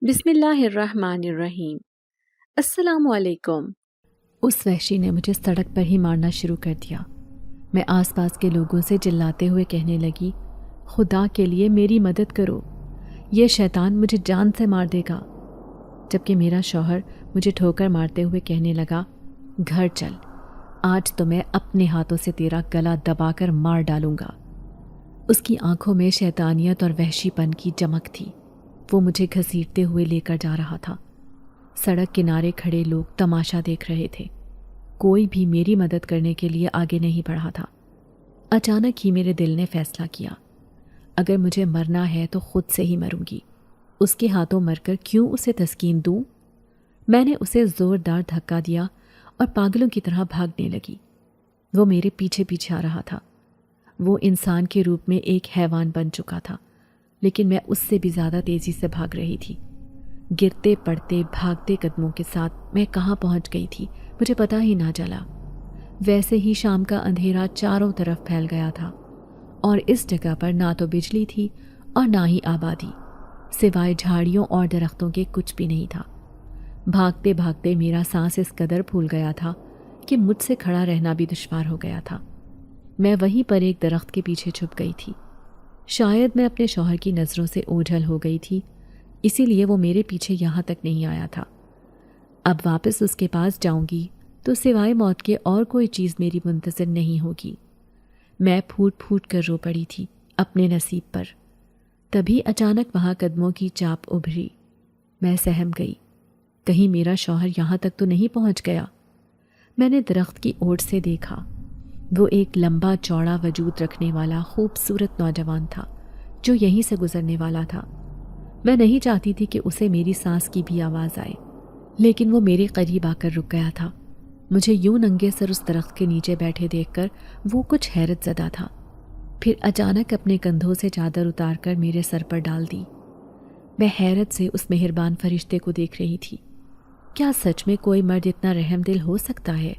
بسم اللہ الرحمن الرحیم۔ السلام علیکم۔ اس وحشی نے مجھے سڑک پر ہی مارنا شروع کر دیا۔ میں آس پاس کے لوگوں سے چلاتے ہوئے کہنے لگی، خدا کے لیے میری مدد کرو، یہ شیطان مجھے جان سے مار دے گا۔ جبکہ میرا شوہر مجھے ٹھوکر مارتے ہوئے کہنے لگا، گھر چل، آج تو میں اپنے ہاتھوں سے تیرا گلا دبا کر مار ڈالوں گا۔ اس کی آنکھوں میں شیطانیت اور وحشی پن کی چمک تھی۔ وہ مجھے گھسیٹتے ہوئے لے کر جا رہا تھا۔ سڑک کنارے کھڑے لوگ تماشا دیکھ رہے تھے۔ کوئی بھی میری مدد کرنے کے لیے آگے نہیں بڑھا تھا۔ اچانک ہی میرے دل نے فیصلہ کیا، اگر مجھے مرنا ہے تو خود سے ہی مروں گی۔ اس کے ہاتھوں مر کر کیوں اسے تسکین دوں؟ میں نے اسے زوردار دھکا دیا اور پاگلوں کی طرح بھاگنے لگی۔ وہ میرے پیچھے پیچھے آ رہا تھا۔ وہ انسان کے روپ میں ایک حیوان بن چکا تھا، لیکن میں اس سے بھی زیادہ تیزی سے بھاگ رہی تھی۔ گرتے پڑتے بھاگتے قدموں کے ساتھ میں کہاں پہنچ گئی تھی مجھے پتہ ہی نہ چلا۔ ویسے ہی شام کا اندھیرا چاروں طرف پھیل گیا تھا، اور اس جگہ پر نہ تو بجلی تھی اور نہ ہی آبادی، سوائے جھاڑیوں اور درختوں کے کچھ بھی نہیں تھا۔ بھاگتے بھاگتے میرا سانس اس قدر پھول گیا تھا کہ مجھ سے کھڑا رہنا بھی دشوار ہو گیا تھا۔ میں وہیں پر ایک درخت کے پیچھے چھپ گئی تھی۔ شاید میں اپنے شوہر کی نظروں سے اوجھل ہو گئی تھی، اسی لیے وہ میرے پیچھے یہاں تک نہیں آیا تھا۔ اب واپس اس کے پاس جاؤں گی تو سوائے موت کے اور کوئی چیز میری منتظر نہیں ہوگی۔ میں پھوٹ پھوٹ کر رو پڑی تھی اپنے نصیب پر۔ تبھی اچانک وہاں قدموں کی چاپ ابھری۔ میں سہم گئی، کہیں میرا شوہر یہاں تک تو نہیں پہنچ گیا۔ میں نے درخت کی اوٹ سے دیکھا، وہ ایک لمبا چوڑا وجود رکھنے والا خوبصورت نوجوان تھا جو یہیں سے گزرنے والا تھا۔ میں نہیں چاہتی تھی کہ اسے میری سانس کی بھی آواز آئے، لیکن وہ میرے قریب آ کر رک گیا تھا۔ مجھے یوں ننگے سر اس درخت کے نیچے بیٹھے دیکھ کر وہ کچھ حیرت زدہ تھا۔ پھر اچانک اپنے کندھوں سے چادر اتار کر میرے سر پر ڈال دی۔ میں حیرت سے اس مہربان فرشتے کو دیکھ رہی تھی۔ کیا سچ میں کوئی مرد اتنا رحم دل ہو سکتا ہے؟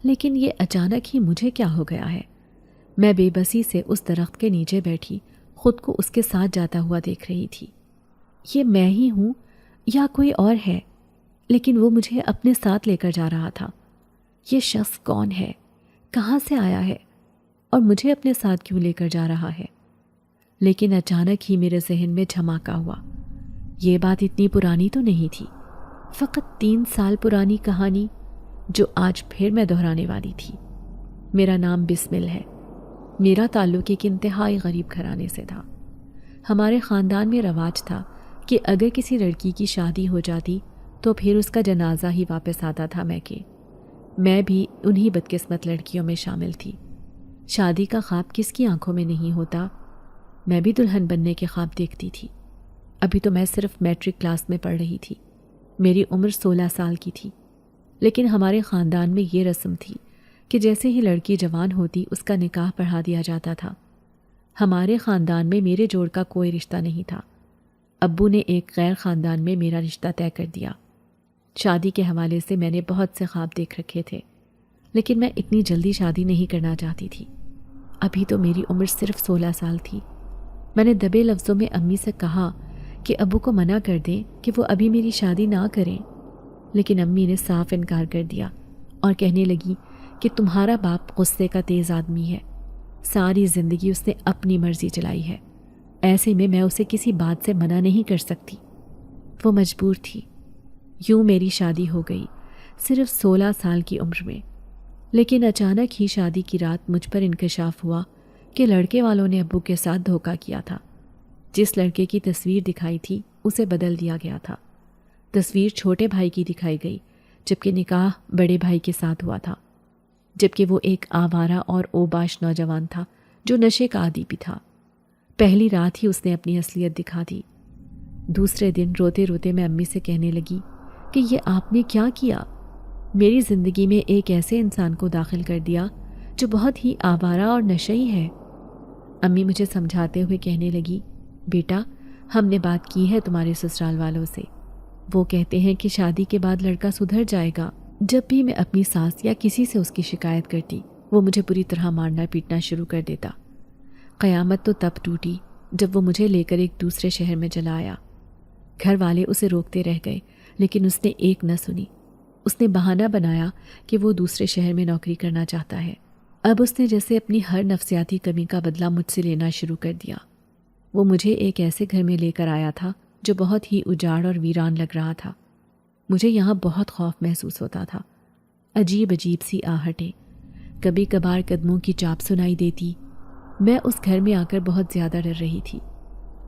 لیکن یہ اچانک ہی مجھے کیا ہو گیا ہے؟ میں بے بسی سے اس درخت کے نیچے بیٹھی خود کو اس کے ساتھ جاتا ہوا دیکھ رہی تھی۔ یہ میں ہی ہوں یا کوئی اور ہے؟ لیکن وہ مجھے اپنے ساتھ لے کر جا رہا تھا۔ یہ شخص کون ہے؟ کہاں سے آیا ہے؟ اور مجھے اپنے ساتھ کیوں لے کر جا رہا ہے؟ لیکن اچانک ہی میرے ذہن میں جھماکا ہوا۔ یہ بات اتنی پرانی تو نہیں تھی، فقط 3 سال پرانی کہانی جو آج پھر میں دہرانے والی تھی۔ میرا نام بسمل ہے۔ میرا تعلق ایک انتہائی غریب گھرانے سے تھا۔ ہمارے خاندان میں رواج تھا کہ اگر کسی لڑکی کی شادی ہو جاتی تو پھر اس کا جنازہ ہی واپس آتا تھا۔ میں بھی انہی بدقسمت لڑکیوں میں شامل تھی۔ شادی کا خواب کس کی آنکھوں میں نہیں ہوتا؟ میں بھی دلہن بننے کے خواب دیکھتی تھی۔ ابھی تو میں صرف میٹرک کلاس میں پڑھ رہی تھی، میری عمر 16 سال کی تھی، لیکن ہمارے خاندان میں یہ رسم تھی کہ جیسے ہی لڑکی جوان ہوتی اس کا نکاح پڑھا دیا جاتا تھا۔ ہمارے خاندان میں میرے جوڑ کا کوئی رشتہ نہیں تھا۔ ابو نے ایک غیر خاندان میں میرا رشتہ طے کر دیا۔ شادی کے حوالے سے میں نے بہت سے خواب دیکھ رکھے تھے، لیکن میں اتنی جلدی شادی نہیں کرنا چاہتی تھی۔ ابھی تو میری عمر صرف 16 سال تھی۔ میں نے دبے لفظوں میں امی سے کہا کہ ابو کو منع کر دیں کہ وہ ابھی میری شادی نہ کریں، لیکن امی نے صاف انکار کر دیا اور کہنے لگی کہ تمہارا باپ غصے کا تیز آدمی ہے، ساری زندگی اس نے اپنی مرضی چلائی ہے، ایسے میں اسے کسی بات سے منع نہیں کر سکتی۔ وہ مجبور تھی۔ یوں میری شادی ہو گئی صرف 16 سال کی عمر میں۔ لیکن اچانک ہی شادی کی رات مجھ پر انکشاف ہوا کہ لڑکے والوں نے ابو کے ساتھ دھوکہ کیا تھا۔ جس لڑکے کی تصویر دکھائی تھی اسے بدل دیا گیا تھا۔ تصویر چھوٹے بھائی کی دکھائی گئی، جبکہ نکاح بڑے بھائی کے ساتھ ہوا تھا، جبکہ وہ ایک آوارہ اور اوباش نوجوان تھا جو نشے کا عادی بھی تھا۔ پہلی رات ہی اس نے اپنی اصلیت دکھا دی۔ دوسرے دن روتے روتے میں امی سے کہنے لگی کہ یہ آپ نے کیا کیا؟ میری زندگی میں ایک ایسے انسان کو داخل کر دیا جو بہت ہی آوارہ اور نشئی ہے۔ امی مجھے سمجھاتے ہوئے کہنے لگی، بیٹا ہم نے بات کی ہے تمہارے سسرال والوں سے، وہ کہتے ہیں کہ شادی کے بعد لڑکا سدھر جائے گا۔ جب بھی میں اپنی ساس یا کسی سے اس کی شکایت کرتی وہ مجھے بری طرح مارنا پیٹنا شروع کر دیتا۔ قیامت تو تب ٹوٹی جب وہ مجھے لے کر ایک دوسرے شہر میں چلا آیا۔ گھر والے اسے روکتے رہ گئے لیکن اس نے ایک نہ سنی۔ اس نے بہانہ بنایا کہ وہ دوسرے شہر میں نوکری کرنا چاہتا ہے۔ اب اس نے جیسے اپنی ہر نفسیاتی کمی کا بدلہ مجھ سے لینا شروع کر دیا۔ وہ مجھے ایک ایسے گھر میں لے کر آیا تھا جو بہت ہی اجاڑ اور ویران لگ رہا تھا۔ مجھے یہاں بہت خوف محسوس ہوتا تھا، عجیب عجیب سی آہٹیں، کبھی کبھار قدموں کی چاپ سنائی دیتی۔ میں اس گھر میں آ کر بہت زیادہ ڈر رہی تھی،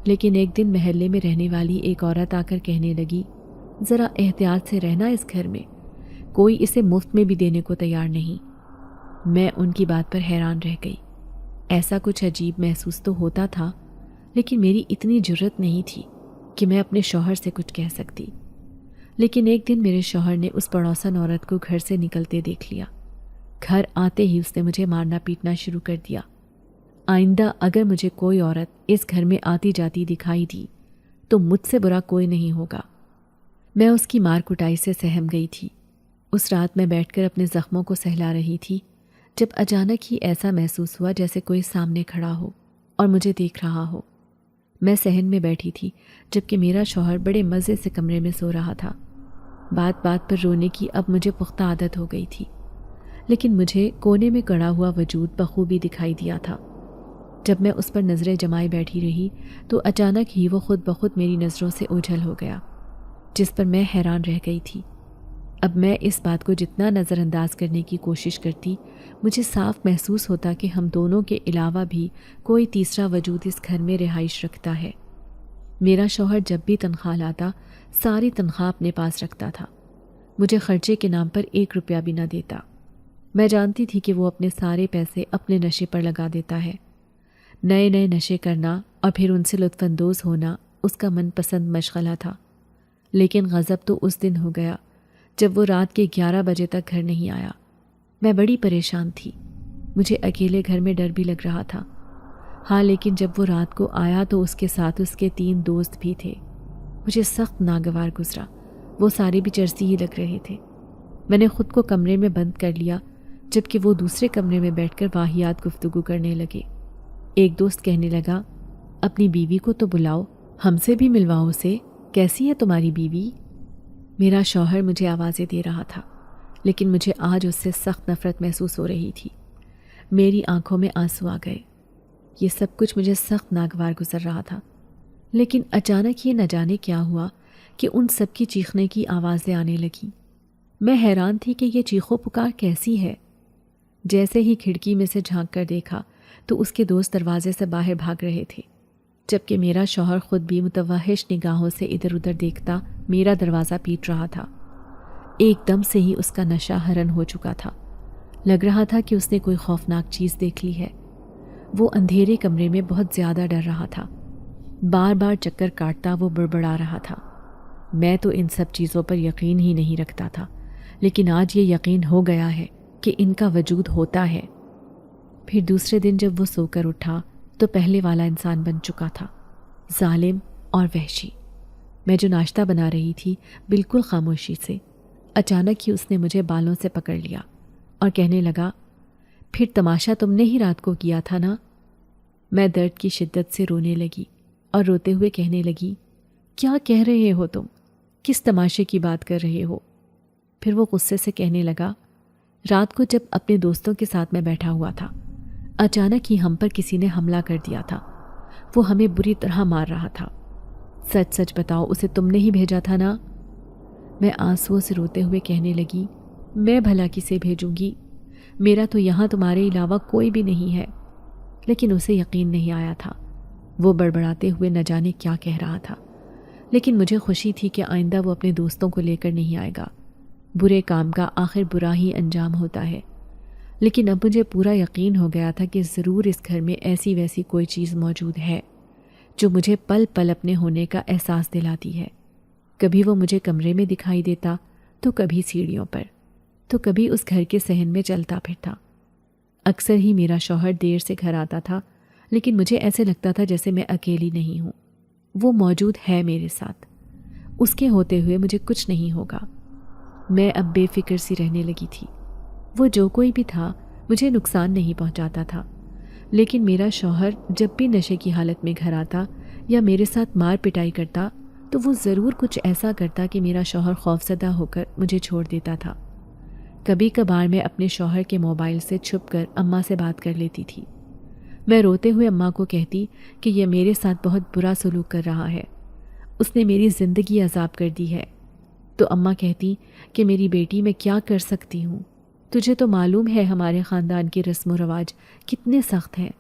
لیکن ایک دن محلے میں رہنے والی ایک عورت آ کر کہنے لگی، ذرا احتیاط سے رہنا اس گھر میں، کوئی اسے مفت میں بھی دینے کو تیار نہیں۔ میں ان کی بات پر حیران رہ گئی۔ ایسا کچھ عجیب محسوس تو ہوتا تھا، لیکن میری اتنی جرت نہیں تھی کہ میں اپنے شوہر سے کچھ کہہ سکتی۔ لیکن ایک دن میرے شوہر نے اس پڑوسن عورت کو گھر سے نکلتے دیکھ لیا۔ گھر آتے ہی اس نے مجھے مارنا پیٹنا شروع کر دیا۔ آئندہ اگر مجھے کوئی عورت اس گھر میں آتی جاتی دکھائی دی تو مجھ سے برا کوئی نہیں ہوگا۔ میں اس کی مار کٹائی سے سہم گئی تھی۔ اس رات میں بیٹھ کر اپنے زخموں کو سہلا رہی تھی جب اچانک ہی ایسا محسوس ہوا جیسے کوئی سامنے کھڑا ہو اور مجھے دیکھ رہا ہو۔ میں صحن میں بیٹھی تھی جبکہ میرا شوہر بڑے مزے سے کمرے میں سو رہا تھا۔ بات بات پر رونے کی اب مجھے پختہ عادت ہو گئی تھی، لیکن مجھے کونے میں کڑا ہوا وجود بخوبی دکھائی دیا تھا۔ جب میں اس پر نظریں جمائے بیٹھی رہی تو اچانک ہی وہ خود بخود میری نظروں سے اوجھل ہو گیا، جس پر میں حیران رہ گئی تھی۔ اب میں اس بات کو جتنا نظر انداز کرنے کی کوشش کرتی، مجھے صاف محسوس ہوتا کہ ہم دونوں کے علاوہ بھی کوئی تیسرا وجود اس گھر میں رہائش رکھتا ہے۔ میرا شوہر جب بھی تنخواہ لاتا، ساری تنخواہ اپنے پاس رکھتا تھا، مجھے خرچے کے نام پر 1 روپیہ بھی نہ دیتا۔ میں جانتی تھی کہ وہ اپنے سارے پیسے اپنے نشے پر لگا دیتا ہے۔ نئے نئے نشے کرنا اور پھر ان سے لطف اندوز ہونا اس کا من پسند مشغلہ تھا۔ لیکن غضب تو اس دن ہو گیا جب وہ رات کے 11 بجے تک گھر نہیں آیا۔ میں بڑی پریشان تھی، مجھے اکیلے گھر میں ڈر بھی لگ رہا تھا۔ ہاں، لیکن جب وہ رات کو آیا تو اس کے ساتھ اس کے 3 دوست بھی تھے۔ مجھے سخت ناگوار گزرا، وہ سارے بھی چرسی ہی لگ رہے تھے۔ میں نے خود کو کمرے میں بند کر لیا جبکہ وہ دوسرے کمرے میں بیٹھ کر واہیات گفتگو کرنے لگے۔ ایک دوست کہنے لگا، اپنی بیوی کو تو بلاؤ، ہم سے بھی ملواؤ اسے، کیسی ہے تمہاری بیوی؟ میرا شوہر مجھے آوازیں دے رہا تھا، لیکن مجھے آج اس سے سخت نفرت محسوس ہو رہی تھی۔ میری آنکھوں میں آنسو آ گئے۔ یہ سب کچھ مجھے سخت ناگوار گزر رہا تھا، لیکن اچانک یہ نہ جانے کیا ہوا کہ ان سب کی چیخنے کی آوازیں آنے لگیں۔ میں حیران تھی کہ یہ چیخو پکار کیسی ہے۔ جیسے ہی کھڑکی میں سے جھانک کر دیکھا تو اس کے دوست دروازے سے باہر بھاگ رہے تھے، جبکہ میرا شوہر خود بھی متوحش نگاہوں سے ادھر ادھر دیکھتا میرا دروازہ پیٹ رہا تھا۔ ایک دم سے ہی اس کا نشہ حرن ہو چکا تھا۔ لگ رہا تھا کہ اس نے کوئی خوفناک چیز دیکھ لی ہے۔ وہ اندھیرے کمرے میں بہت زیادہ ڈر رہا تھا۔ بار بار چکر کاٹتا وہ بڑبڑا رہا تھا۔ میں تو ان سب چیزوں پر یقین ہی نہیں رکھتا تھا، لیکن آج یہ یقین ہو گیا ہے کہ ان کا وجود ہوتا ہے۔ پھر دوسرے دن جب وہ سو کر اٹھا تو پہلے والا انسان بن چکا تھا، ظالم اور وحشی۔ میں جو ناشتہ بنا رہی تھی بالکل خاموشی سے، اچانک ہی اس نے مجھے بالوں سے پکڑ لیا اور کہنے لگا، پھر تماشا تم نے ہی رات کو کیا تھا نا؟ میں درد کی شدت سے رونے لگی اور روتے ہوئے کہنے لگی، کیا کہہ رہے ہو تم؟ کس تماشے کی بات کر رہے ہو؟ پھر وہ غصے سے کہنے لگا، رات کو جب اپنے دوستوں کے ساتھ میں بیٹھا ہوا تھا، اچانک ہی ہم پر کسی نے حملہ کر دیا تھا۔ وہ ہمیں بری طرح مار رہا تھا۔ سچ سچ بتاؤ، اسے تم نے ہی بھیجا تھا نا؟ میں آنسوؤں سے روتے ہوئے کہنے لگی، میں بھلا کسے بھیجوں گی؟ میرا تو یہاں تمہارے علاوہ کوئی بھی نہیں ہے۔ لیکن اسے یقین نہیں آیا تھا۔ وہ بڑبڑاتے ہوئے نہ جانے کیا کہہ رہا تھا، لیکن مجھے خوشی تھی کہ آئندہ وہ اپنے دوستوں کو لے کر نہیں آئے گا۔ برے کام کا آخر برا ہی انجام ہوتا ہے۔ لیکن اب مجھے پورا یقین ہو گیا تھا کہ ضرور اس گھر میں ایسی ویسی کوئی چیز موجود ہے جو مجھے پل پل اپنے ہونے کا احساس دلاتی ہے۔ کبھی وہ مجھے کمرے میں دکھائی دیتا، تو کبھی سیڑھیوں پر، تو کبھی اس گھر کے صحن میں چلتا پھرتا۔ اکثر ہی میرا شوہر دیر سے گھر آتا تھا، لیکن مجھے ایسے لگتا تھا جیسے میں اکیلی نہیں ہوں، وہ موجود ہے میرے ساتھ۔ اس کے ہوتے ہوئے مجھے کچھ نہیں ہوگا۔ میں اب بے فکر سی رہنے لگی تھی۔ وہ جو کوئی بھی تھا مجھے نقصان نہیں پہنچاتا تھا، لیکن میرا شوہر جب بھی نشے کی حالت میں گھر آتا یا میرے ساتھ مار پٹائی کرتا تو وہ ضرور کچھ ایسا کرتا کہ میرا شوہر خوفزدہ ہو کر مجھے چھوڑ دیتا تھا۔ کبھی کبھار میں اپنے شوہر کے موبائل سے چھپ کر اماں سے بات کر لیتی تھی۔ میں روتے ہوئے اماں کو کہتی کہ یہ میرے ساتھ بہت برا سلوک کر رہا ہے، اس نے میری زندگی عذاب کر دی ہے۔ تو اماں کہتی کہ میری بیٹی میں کیا کر سکتی ہوں، تجھے تو معلوم ہے ہمارے خاندان کے رسم و رواج کتنے سخت ہیں،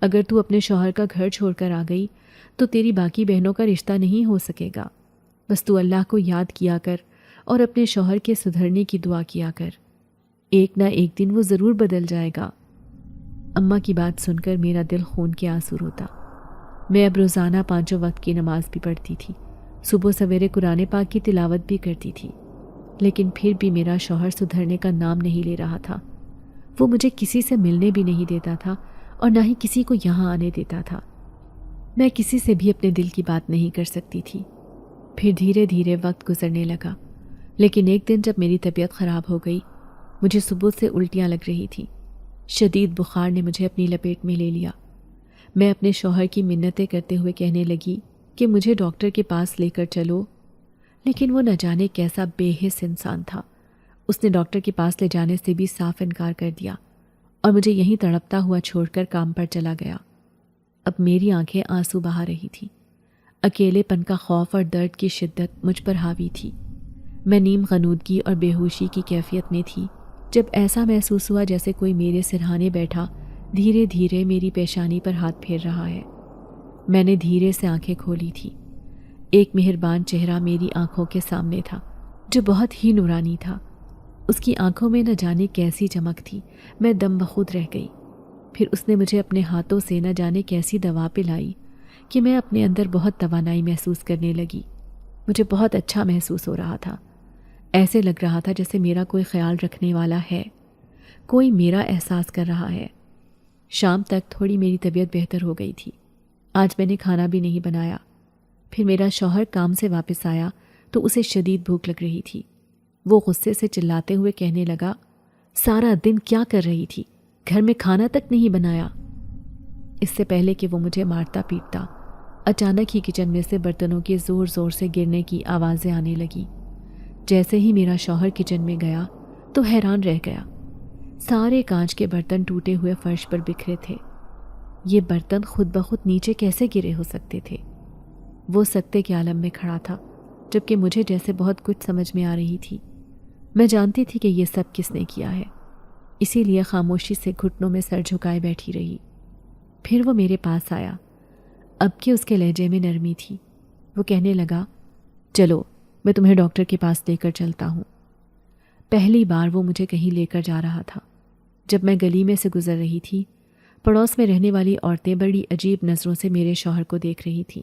اگر تو اپنے شوہر کا گھر چھوڑ کر آ گئی تو تیری باقی بہنوں کا رشتہ نہیں ہو سکے گا، بس تو اللہ کو یاد کیا کر اور اپنے شوہر کے سدھرنے کی دعا کیا کر، ایک نہ ایک دن وہ ضرور بدل جائے گا۔ اماں کی بات سن کر میرا دل خون کے آنسو روتا۔ میں اب روزانہ 5 وقت کی نماز بھی پڑھتی تھی، صبح سویرے قرآن پاک کی تلاوت بھی کرتی تھی، لیکن پھر بھی میرا شوہر سدھرنے کا نام نہیں لے رہا تھا۔ وہ مجھے کسی سے ملنے بھی نہیں دیتا تھا اور نہ ہی کسی کو یہاں آنے دیتا تھا۔ میں کسی سے بھی اپنے دل کی بات نہیں کر سکتی تھی۔ پھر دھیرے دھیرے وقت گزرنے لگا، لیکن ایک دن جب میری طبیعت خراب ہو گئی، مجھے صبح سے الٹیاں لگ رہی تھیں، شدید بخار نے مجھے اپنی لپیٹ میں لے لیا۔ میں اپنے شوہر کی منتیں کرتے ہوئے کہنے لگی کہ مجھے ڈاکٹر کے پاس لے کر چلو، لیکن وہ نہ جانے کیسا بے حس انسان تھا۔ اس نے ڈاکٹر کے پاس لے جانے سے بھی صاف انکار کر دیا اور مجھے یہیں تڑپتا ہوا چھوڑ کر کام پر چلا گیا۔ اب میری آنکھیں آنسو بہا رہی تھیں، اکیلے پن کا خوف اور درد کی شدت مجھ پر حاوی تھی۔ میں نیم غنودگی اور بے ہوشی کی کیفیت میں تھی جب ایسا محسوس ہوا جیسے کوئی میرے سرہانے بیٹھا دھیرے دھیرے میری پیشانی پر ہاتھ پھیر رہا ہے۔ میں نے دھیرے سے آنکھیں کھولی تھی۔ ایک مہربان چہرہ میری آنکھوں کے سامنے تھا جو بہت ہی نورانی تھا۔ اس کی آنکھوں میں نہ جانے کیسی چمک تھی، میں دم بخود رہ گئی۔ پھر اس نے مجھے اپنے ہاتھوں سے نہ جانے کیسی دوا پلائی کہ میں اپنے اندر بہت توانائی محسوس کرنے لگی۔ مجھے بہت اچھا محسوس ہو رہا تھا، ایسے لگ رہا تھا جیسے میرا کوئی خیال رکھنے والا ہے، کوئی میرا احساس کر رہا ہے۔ شام تک تھوڑی میری طبیعت بہتر ہو گئی تھی۔ آج میں نے کھانا بھی نہیں بنایا۔ پھر میرا شوہر کام سے واپس آیا تو اسے شدید بھوک لگ رہی تھی۔ وہ غصے سے چلاتے ہوئے کہنے لگا، سارا دن کیا کر رہی تھی، گھر میں کھانا تک نہیں بنایا۔ اس سے پہلے کہ وہ مجھے مارتا پیٹتا، اچانک ہی کچن میں سے برتنوں کے زور زور سے گرنے کی آوازیں آنے لگیں۔ جیسے ہی میرا شوہر کچن میں گیا تو حیران رہ گیا۔ سارے کانچ کے برتن ٹوٹے ہوئے فرش پر بکھرے تھے۔ یہ برتن خود بخود نیچے کیسے گرے ہو سکتے تھے؟ وہ سکتے کے عالم میں کھڑا تھا، جبکہ مجھے جیسے بہت کچھ سمجھ میں آ رہی تھی۔ میں جانتی تھی کہ یہ سب کس نے کیا ہے، اسی لیے خاموشی سے گھٹنوں میں سر جھکائے بیٹھی رہی۔ پھر وہ میرے پاس آیا، اب کہ اس کے لہجے میں نرمی تھی۔ وہ کہنے لگا، چلو میں تمہیں ڈاکٹر کے پاس لے کر چلتا ہوں۔ پہلی بار وہ مجھے کہیں لے کر جا رہا تھا۔ جب میں گلی میں سے گزر رہی تھی، پڑوس میں رہنے والی عورتیں بڑی عجیب نظروں سے میرے شوہر کو دیکھ رہی تھیں،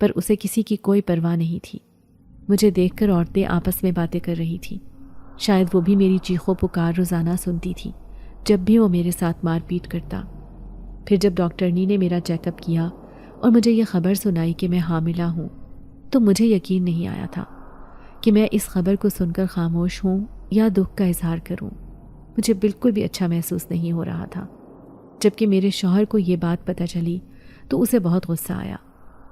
پر اسے کسی کی کوئی پرواہ نہیں تھی۔ مجھے دیکھ کر عورتیں آپس میں باتیں کر رہی تھیں۔ شاید وہ بھی میری چیخو پکار روزانہ سنتی تھی جب بھی وہ میرے ساتھ مار پیٹ کرتا۔ پھر جب ڈاکٹرنی نے میرا چیک اپ کیا اور مجھے یہ خبر سنائی کہ میں حاملہ ہوں، تو مجھے یقین نہیں آیا تھا کہ میں اس خبر کو سن کر خاموش ہوں یا دکھ کا اظہار کروں۔ مجھے بالکل بھی اچھا محسوس نہیں ہو رہا تھا۔ جبکہ میرے شوہر کو یہ بات پتہ چلی تو اسے بہت غصہ آیا۔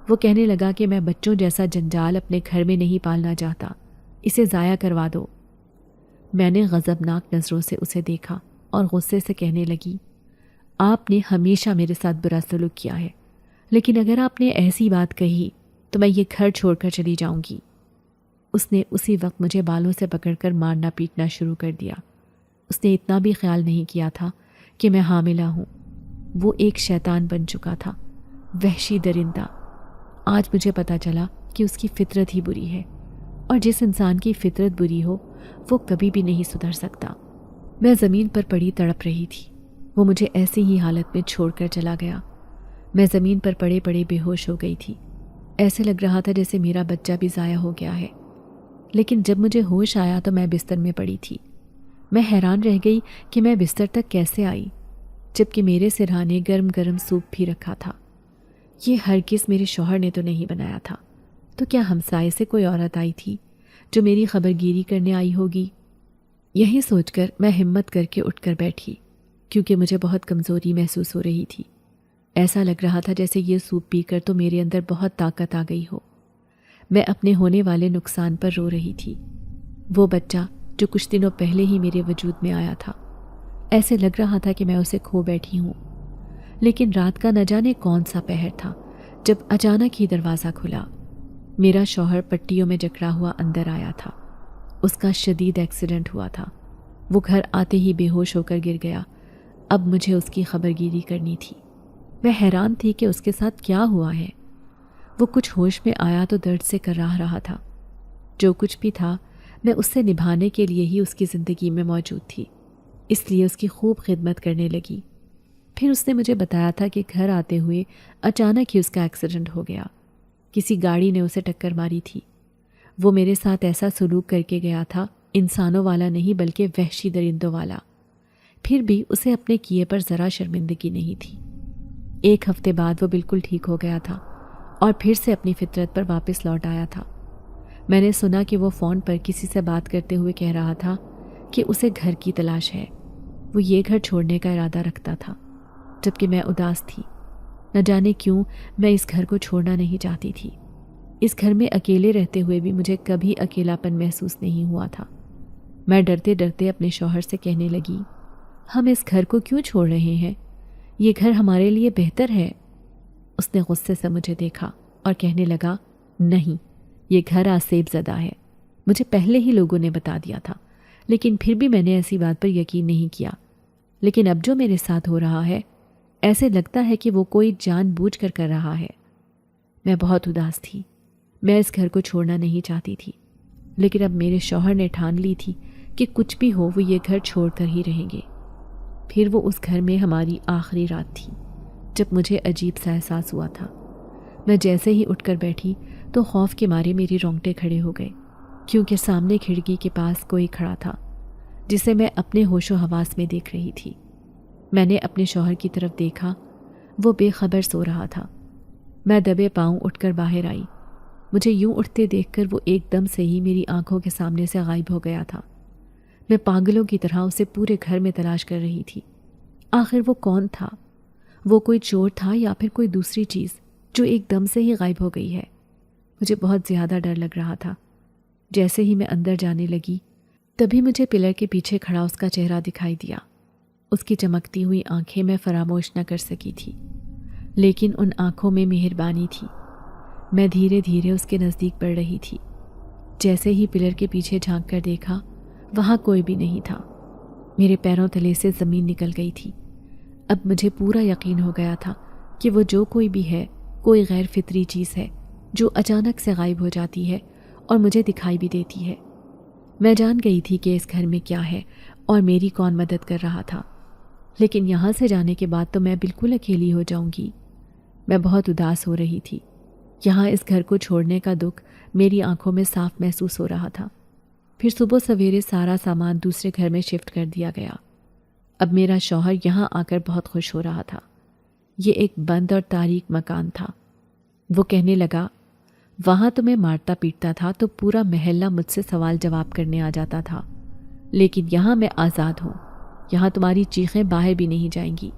وہ کہنے لگا کہ میں بچوں جیسا جنجال اپنے گھر میں نہیں پالنا چاہتا، اسے ضائع کروا دو۔ میں نے غضبناک نظروں سے اسے دیکھا اور غصے سے کہنے لگی، آپ نے ہمیشہ میرے ساتھ برا سلوک کیا ہے، لیکن اگر آپ نے ایسی بات کہی تو میں یہ گھر چھوڑ کر چلی جاؤں گی۔ اس نے اسی وقت مجھے بالوں سے پکڑ کر مارنا پیٹنا شروع کر دیا۔ اس نے اتنا بھی خیال نہیں کیا تھا کہ میں حاملہ ہوں۔ وہ ایک شیطان بن چکا تھا، وحشی درندہ۔ آج مجھے پتہ چلا کہ اس کی فطرت ہی بری ہے، اور جس انسان کی فطرت بری ہو وہ کبھی بھی نہیں سدھر سکتا۔ میں زمین پر پڑی تڑپ رہی تھی۔ وہ مجھے ایسی ہی حالت میں چھوڑ کر چلا گیا۔ میں زمین پر پڑے پڑے بے ہوش ہو گئی تھی۔ ایسے لگ رہا تھا جیسے میرا بچہ بھی ضائع ہو گیا ہے۔ لیکن جب مجھے ہوش آیا تو میں بستر میں پڑی تھی۔ میں حیران رہ گئی کہ میں بستر تک کیسے آئی، جبکہ میرے سرہانے گرم گرم سوپ بھی رکھا تھا۔ یہ ہرگز میرے شوہر نے تو نہیں بنایا تھا، تو کیا ہمسائے سے کوئی عورت آئی تھی جو میری خبرگیری کرنے آئی ہوگی؟ یہی سوچ کر میں ہمت کر کے اٹھ کر بیٹھی، کیونکہ مجھے بہت کمزوری محسوس ہو رہی تھی۔ ایسا لگ رہا تھا جیسے یہ سوپ پی کر تو میرے اندر بہت طاقت آ گئی ہو۔ میں اپنے ہونے والے نقصان پر رو رہی تھی۔ وہ بچہ جو کچھ دنوں پہلے ہی میرے وجود میں آیا تھا، ایسے لگ رہا تھا کہ میں اسے کھو بیٹھی ہوں۔ لیکن رات کا نہ جانے کون سا پہر تھا جب اچانک ہی دروازہ کھلا۔ میرا شوہر پٹیوں میں جکڑا ہوا اندر آیا تھا۔ اس کا شدید ایکسیڈنٹ ہوا تھا۔ وہ گھر آتے ہی بے ہوش ہو کر گر گیا۔ اب مجھے اس کی خبرگیری کرنی تھی۔ میں حیران تھی کہ اس کے ساتھ کیا ہوا ہے۔ وہ کچھ ہوش میں آیا تو درد سے کراہ رہا تھا۔ جو کچھ بھی تھا میں اس سے نبھانے کے لیے ہی اس کی زندگی میں موجود تھی، اس لیے اس کی خوب خدمت کرنے لگی۔ پھر اس نے مجھے بتایا تھا کہ گھر آتے ہوئے اچانک ہی اس کا ایکسیڈنٹ ہو گیا۔ کسی گاڑی نے اسے ٹکر ماری تھی۔ وہ میرے ساتھ ایسا سلوک کر کے گیا تھا، انسانوں والا نہیں بلکہ وحشی درندوں والا۔ پھر بھی اسے اپنے کیے پر ذرا شرمندگی نہیں تھی۔ 1 ہفتے بعد وہ بالکل ٹھیک ہو گیا تھا اور پھر سے اپنی فطرت پر واپس لوٹ آیا تھا۔ میں نے سنا کہ وہ فون پر کسی سے بات کرتے ہوئے کہہ رہا تھا کہ اسے گھر کی تلاش ہے۔ وہ یہ گھر چھوڑنے کا ارادہ رکھتا تھا، جبکہ میں اداس تھی۔ نہ جانے کیوں میں اس گھر کو چھوڑنا نہیں چاہتی تھی۔ اس گھر میں اکیلے رہتے ہوئے بھی مجھے کبھی اکیلا پن محسوس نہیں ہوا تھا۔ میں ڈرتے ڈرتے اپنے شوہر سے کہنے لگی، ہم اس گھر کو کیوں چھوڑ رہے ہیں؟ یہ گھر ہمارے لیے بہتر ہے۔ اس نے غصے سے مجھے دیکھا اور کہنے لگا، نہیں، یہ گھر آسیب زدہ ہے۔ مجھے پہلے ہی لوگوں نے بتا دیا تھا، لیکن پھر بھی میں نے ایسی بات پر یقین نہیں کیا۔ لیکن اب جو میرے ساتھ ہو رہا ہے، ایسے لگتا ہے کہ وہ کوئی جان بوجھ کر رہا ہے۔ میں بہت اداس تھی۔ میں اس گھر کو چھوڑنا نہیں چاہتی تھی، لیکن اب میرے شوہر نے ٹھان لی تھی کہ کچھ بھی ہو وہ یہ گھر چھوڑ کر ہی رہیں گے۔ پھر وہ اس گھر میں ہماری آخری رات تھی جب مجھے عجیب سا احساس ہوا تھا۔ میں جیسے ہی اٹھ کر بیٹھی تو خوف کے مارے میری رونگٹے کھڑے ہو گئے، کیونکہ سامنے کھڑکی کے پاس کوئی کھڑا تھا جسے میں اپنے ہوش و حواس میں دیکھ رہی تھی۔ میں نے اپنے شوہر کی طرف دیکھا، وہ بے خبر سو رہا تھا۔ میں دبے پاؤں اٹھ کر باہر آئی۔ مجھے یوں اٹھتے دیکھ کر وہ ایک دم سے ہی میری آنکھوں کے سامنے سے غائب ہو گیا تھا۔ میں پاگلوں کی طرح اسے پورے گھر میں تلاش کر رہی تھی۔ آخر وہ کون تھا؟ وہ کوئی چور تھا یا پھر کوئی دوسری چیز جو ایک دم سے ہی غائب ہو گئی ہے؟ مجھے بہت زیادہ ڈر لگ رہا تھا۔ جیسے ہی میں اندر جانے لگی، تبھی مجھے پلر کے پیچھے کھڑا اس کا چہرہ دکھائی دیا۔ اس کی چمکتی ہوئی آنکھیں میں فراموش نہ کر سکی تھی، لیکن ان آنکھوں میں مہربانی تھی۔ میں دھیرے دھیرے اس کے نزدیک بڑھ رہی تھی۔ جیسے ہی پلر کے پیچھے جھانک کر دیکھا، وہاں کوئی بھی نہیں تھا۔ میرے پیروں تلے سے زمین نکل گئی تھی۔ اب مجھے پورا یقین ہو گیا تھا کہ وہ جو کوئی بھی ہے، کوئی غیر فطری چیز ہے جو اچانک سے غائب ہو جاتی ہے اور مجھے دکھائی بھی دیتی ہے۔ میں جان گئی تھی کہ اس گھر میں کیا ہے اور میری کون مدد کر رہا تھا، لیکن یہاں سے جانے کے بعد تو میں بالکل اکیلی ہو جاؤں گی۔ میں بہت اداس ہو رہی تھی۔ یہاں اس گھر کو چھوڑنے کا دکھ میری آنکھوں میں صاف محسوس ہو رہا تھا۔ پھر صبح سویرے سارا سامان دوسرے گھر میں شفٹ کر دیا گیا۔ اب میرا شوہر یہاں آ کر بہت خوش ہو رہا تھا۔ یہ ایک بند اور تاریک مکان تھا۔ وہ کہنے لگا، وہاں تمہیں مارتا پیٹتا تھا تو پورا محلہ مجھ سے سوال جواب کرنے آ جاتا تھا، لیکن یہاں میں آزاد ہوں۔ یہاں تمہاری چیخیں باہر بھی نہیں جائیں گی۔